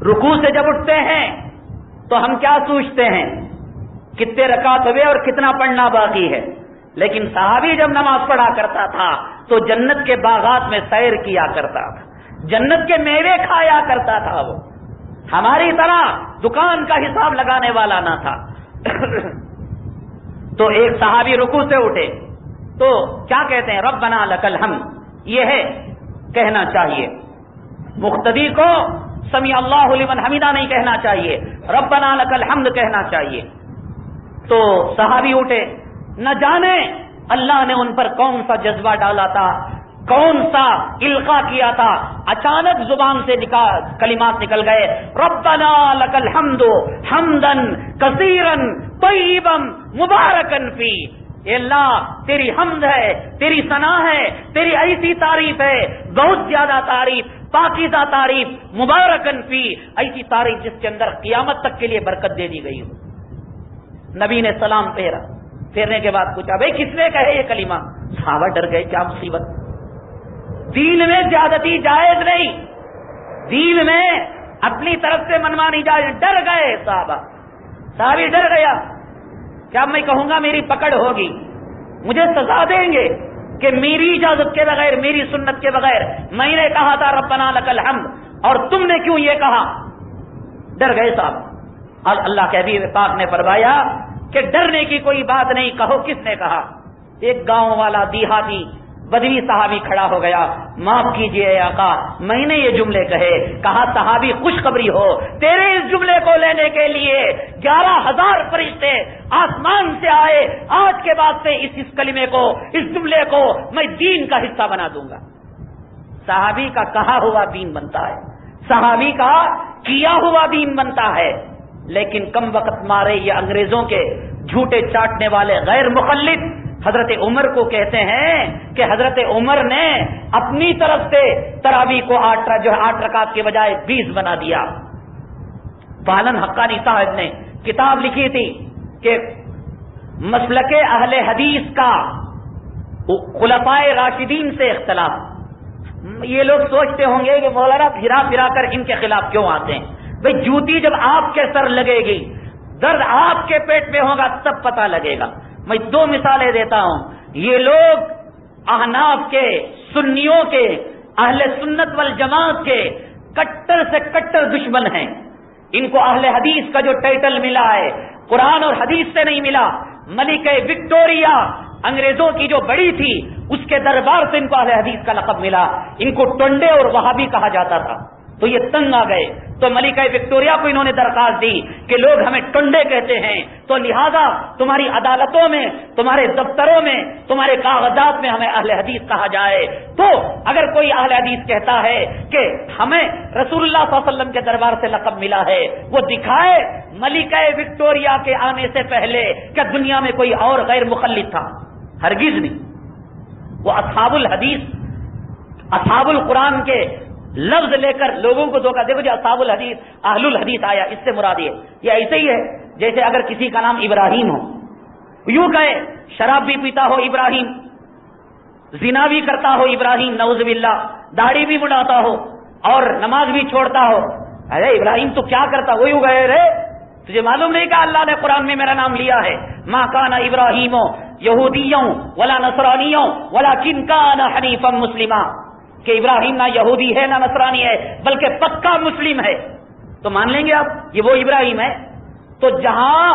رکوع سے جب اٹھتے ہیں تو ہم کیا سوچتے ہیں کتنے رکعت ہوئے اور کتنا پڑھنا باقی ہے. لیکن صحابی جب نماز پڑھا کرتا تھا تو جنت کے باغات میں سیر کیا کرتا تھا, جنت کے میوے کھایا کرتا تھا. وہ ہماری طرح دکان کا حساب لگانے والا نہ تھا. تو ایک صحابی رکوع سے اٹھے تو کیا کہتے ہیں؟ ربنا لکل حمد. یہ ہے کہنا چاہیے. مقتدی کو سمیع اللہ لمن حمیدہ نہیں کہنا چاہیے, ربنا لکل حمد کہنا چاہیے. تو صحابی اٹھے, نہ جانے اللہ نے ان پر کون سا جذبہ ڈالا تھا, کون سا القا کیا تھا. اچانک زبان سے کلمات نکل گئے, ربنا لکل حمد حمدا کثیرا طیبا مبارکا فی. اے اللہ تیری حمد ہے, تیری ثنا ہے, تیری ایسی تعریف ہے, بہت زیادہ تعریف, پاکیزہ تعریف, مبارکن فی, ایسی تعریف جس کے اندر قیامت تک کے لیے برکت دے دی گئی ہو. نبی نے سلام پھیرا, پھیرنے کے بعد پوچھا بھائی کس نے کہے یہ کلمہ؟ صحابہ ڈر گئے, کیا مصیبت. دین میں زیادتی جائز نہیں, دین میں اپنی طرف سے منمانی جائز. ڈر گئے صحابی ڈر گیا. کیا میں کہوں گا میری پکڑ ہوگی, مجھے سزا دیں گے کہ میری اجازت کے بغیر, میری سنت کے بغیر میں نے کہا تھا ربنا لکل حمد اور تم نے کیوں یہ کہا؟ ڈر گئے صاحب. اور اللہ کے حبیب پاک نے فرمایا کہ ڈرنے کی کوئی بات نہیں, کہو کس نے کہا. ایک گاؤں والا دیہاتی بدوی صحابی کھڑا ہو گیا, معاف کیجئے آقا میں نے یہ جملے کہے. کہا صحابی خوشخبری ہو, تیرے اس جملے کو لینے کے لیے 11,000 فرشتے آسمان سے آئے. آج کے بعد سے اس کلمے کو, اس جملے کو میں دین کا حصہ بنا دوں گا. صحابی کا کہا ہوا دین بنتا ہے, صحابی کا کیا ہوا دین بنتا ہے. لیکن کم وقت مارے یہ انگریزوں کے جھوٹے چاٹنے والے غیر مخلد حضرت عمر کو کہتے ہیں کہ حضرت عمر نے اپنی طرف سے تراویح کو 8 رکعت کے بجائے 20 بنا دیا. پالن حقانی صاحب نے کتاب لکھی تھی کہ مسلک اہل حدیث کا خلفائے راشدین سے اختلاف. یہ لوگ سوچتے ہوں گے کہ مولانا پھرا پھرا کر ان کے خلاف کیوں آتے ہیں؟ بھئی جوتی جب آپ کے سر لگے گی، درد آپ کے پیٹ میں ہوگا تب پتہ لگے گا. میں 2 مثالیں دیتا ہوں. یہ لوگ احناف کے، سنیوں کے، اہل سنت والجماعت کے کٹر سے کٹر دشمن ہیں. ان کو اہل حدیث کا جو ٹائٹل ملا ہے قرآن اور حدیث سے نہیں ملا. ملکہ وکٹوریا انگریزوں کی جو بڑی تھی اس کے دربار سے ان کو اہل حدیث کا لقب ملا. ان کو ٹنڈے اور وہابی کہا جاتا تھا. تو یہ تنگ آ گئے تو ملکہ وکٹوریا کو انہوں نے درخواست دی کہ لوگ ہمیں ٹنڈے کہتے ہیں، تو لہذا تمہاری عدالتوں میں، تمہارے دفتروں میں، تمہارے کاغذات میں ہمیں اہل حدیث کہا جائے. تو اگر کوئی اہل حدیث کہتا ہے کہ ہمیں رسول اللہ صلی اللہ علیہ وسلم کے دربار سے لقب ملا ہے، وہ دکھائے ملکہ وکٹوریا کے آنے سے پہلے کیا دنیا میں کوئی اور غیر مخلد تھا؟ ہرگز نہیں. وہ اصحاب الحدیث، اصحاب القرآن کے لفظ لے کر لوگوں کو دھوکہ. دیکھو جو اصحاب الحدیث، اہل الحدیث آیا، اس سے مراد یہ ایسے ہی ہے جیسے اگر کسی کا نام ابراہیم ہو، یوں کہے شراب بھی پیتا ہو ابراہیم، زنا بھی کرتا ہو ابراہیم، نعوذ باللہ، داڑھی بھی مڈاتا ہو اور نماز بھی چھوڑتا ہو. ارے ابراہیم تو کیا کرتا؟ وہ یوں کہے رے تجھے معلوم نہیں کہ اللہ نے قرآن میں میرا نام لیا ہے، ما کان ابراہیم یہودیوں ولا نصرانیوں ولکن کان حنیفا مسلما، کہ ابراہیم نہ یہودی ہے نہ نصرانی ہے بلکہ پکا مسلم ہے. تو مان لیں گے آپ یہ وہ ابراہیم ہے؟ تو جہاں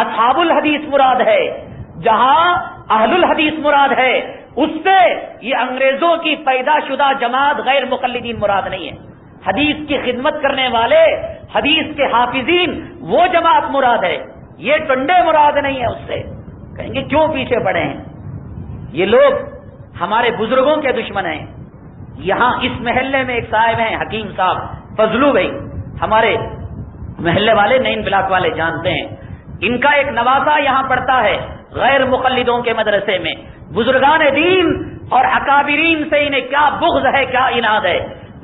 اصحاب الحدیث مراد ہے، جہاں اہل الحدیث مراد ہے، اس سے یہ انگریزوں کی پیدا شدہ جماعت غیر مقلدین مراد نہیں ہے. حدیث کی خدمت کرنے والے، حدیث کے حافظین، وہ جماعت مراد ہے. یہ ٹنڈے مراد نہیں ہے. اس سے کہیں گے کیوں پیچھے پڑے ہیں؟ یہ لوگ ہمارے بزرگوں کے دشمن ہیں. یہاں اس محلے میں ایک صاحب ہیں حکیم صاحب فضلو بھائی، ہمارے محلے والے نین بلاک والے جانتے ہیں. ان کا ایک نواسا یہاں پڑھتا ہے غیر مقلدوں کے مدرسے میں. بزرگان دین اور اکابرین سے انہیں کیا بغض ہے، کیا عناد ہے.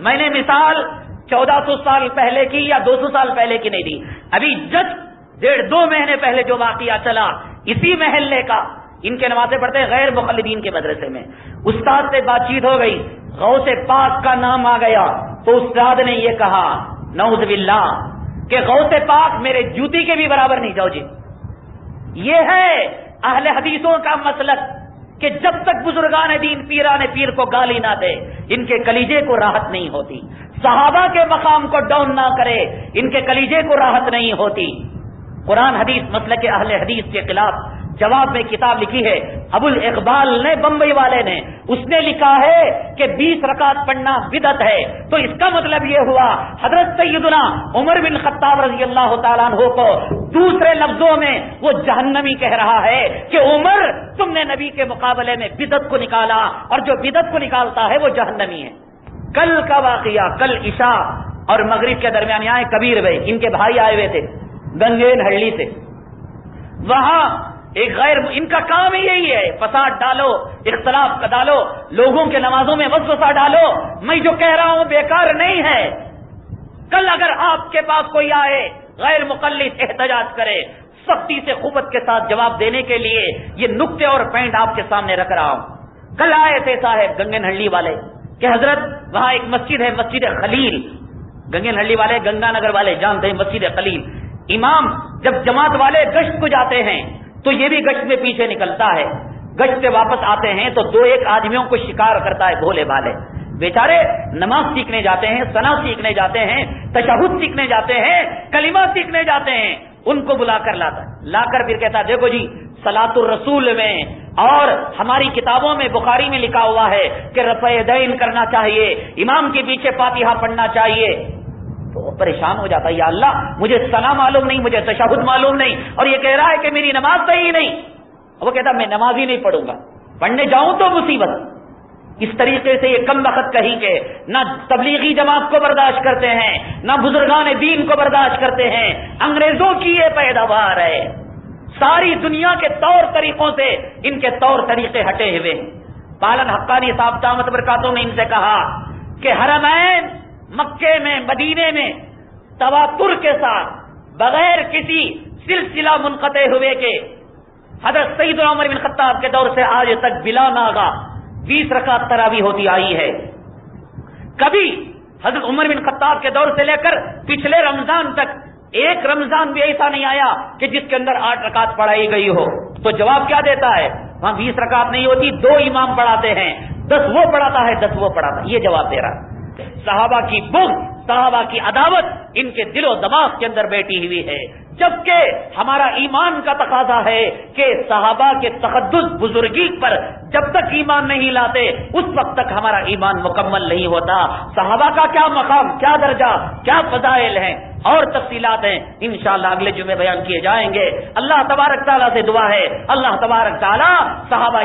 میں نے مثال 1400 سال پہلے کی یا 200 سال پہلے کی نہیں دی، ابھی جسٹ 1.5-2 مہینے پہلے جو واقعہ چلا اسی محلے کا. ان کے نواسے پڑھتے ہیں غیر مقلدین کے مدرسے میں. استاد سے بات چیت ہو گئی، غوث پاک کا نام آ گیا تو استاد نے یہ کہا نعوذ باللہ کہ غوث پاک میرے جوتی کے بھی برابر نہیں. جاؤ جی، یہ ہے اہل حدیثوں کا مسلک کہ جب تک بزرگان دین پیران پیر کو گالی نہ دے ان کے کلیجے کو راحت نہیں ہوتی. صحابہ کے مقام کو ڈاؤن نہ کرے ان کے کلیجے کو راحت نہیں ہوتی. قرآن حدیث مسلک اہل حدیث کے خلاف جواب میں کتاب لکھی ہے ابو الاقبال نے، بمبئی والے نے. اس نے لکھا ہے کہ 20 رکعت پڑھنا بدعت ہے. تو اس کا مطلب یہ ہوا حضرت سیدنا عمر بن خطاب رضی اللہ تعالیٰ عنہ کو دوسرے لفظوں میں وہ جہنمی کہہ رہا ہے کہ عمر تم نے نبی کے مقابلے میں بدعت کو نکالا، اور جو بدعت کو نکالتا ہے وہ جہنمی ہے. کل کا واقعہ، کل عشاء اور مغرب کے درمیان یہاں کبیر بھائی، ان کے بھائی آئے ہوئے تھے گنگین ہلڈی سے. وہاں ایک غیر، ان کا کام ہی یہی ہے فساد ڈالو، اختلاف ڈالو، لوگوں کے نمازوں میں وسوسہ ڈالو. میں جو کہہ رہا ہوں بیکار نہیں ہے. کل اگر آپ کے پاس کوئی آئے غیر مقلد احتجاج کرے، سختی سے قوت کے ساتھ جواب دینے کے لیے یہ نقطے اور پوائنٹ آپ کے سامنے رکھ رہا ہوں. کل آئے تھے صاحب گنگن ہلڈی والے کہ حضرت وہاں ایک مسجد ہے مسجد خلیل. گنگن ہلڈی والے، گنگا نگر والے جانتے ہیں مسجد خلیل. امام جب جماعت والے گشت کو جاتے ہیں تو یہ بھی گشت میں پیچھے نکلتا ہے. گشت سے واپس آتے ہیں تو 2-1 آدمیوں کو شکار کرتا ہے بھولے بھالے. بیچارے نماز سیکھنے جاتے ہیں، ثنا سیکھنے جاتے ہیں، تشہد سیکھنے جاتے ہیں، کلمہ سیکھنے جاتے ہیں. ان کو بلا کر لا کر پھر کہتا دیکھو جی صلاۃ الرسول میں اور ہماری کتابوں میں بخاری میں لکھا ہوا ہے کہ رفع یدین کرنا چاہیے، امام کے پیچھے فاتحہ پڑھنا چاہیے. تو وہ پریشان ہو جاتا ہے، یا اللہ مجھے ثنا معلوم نہیں، مجھے تشہد معلوم نہیں، اور یہ کہہ رہا ہے کہ میری نماز صحیح نہیں. وہ کہتا میں نماز ہی نہیں پڑھوں گا، پڑھنے جاؤں تو مصیبت. اس طریقے سے یہ کم وقت کہیں کہ نہ تبلیغی جماعت کو برداشت کرتے ہیں، نہ بزرگان دین کو برداشت کرتے ہیں. انگریزوں کی یہ پیداوار ہے. ساری دنیا کے طور طریقوں سے ان کے طور طریقے ہٹے ہوئے. پالن حقانی صاحب دامت برکاتوں نے ان سے کہا کہ حرمین مکے میں، مدینے میں تواتر کے ساتھ بغیر کسی سلسلہ منقطع ہوئے کے حضرت سیدنا عمر بن خطاب کے دور سے آج تک بلا ناغا 20 رکعت تراویح ہوتی آئی ہے. کبھی حضرت عمر بن خطاب کے دور سے لے کر پچھلے رمضان تک ایک رمضان بھی ایسا نہیں آیا کہ جس کے اندر 8 رکعت پڑھائی گئی ہو. تو جواب کیا دیتا ہے؟ وہاں 20 رکعت نہیں ہوتی، 2 امام پڑھاتے ہیں، 10 وہ پڑھاتا ہے 10 وہ پڑھاتا ہے. یہ جواب دے رہا. صحابہ کی بغض، صحابہ کی عداوت ان کے دل و دماغ کے اندر بیٹھی ہوئی ہے، جبکہ ہمارا ایمان کا تقاضا ہے کہ صحابہ کے تقدس بزرگی پر جب تک ایمان نہیں لاتے اس وقت تک ہمارا ایمان مکمل نہیں ہوتا. صحابہ کا کیا مقام، کیا درجہ، کیا فضائل ہیں اور تفصیلات ہیں، انشاءاللہ اگلے جمعے بیان کیے جائیں گے. اللہ تبارک تعالیٰ سے دعا ہے، اللہ تبارک تعالیٰ صحابہ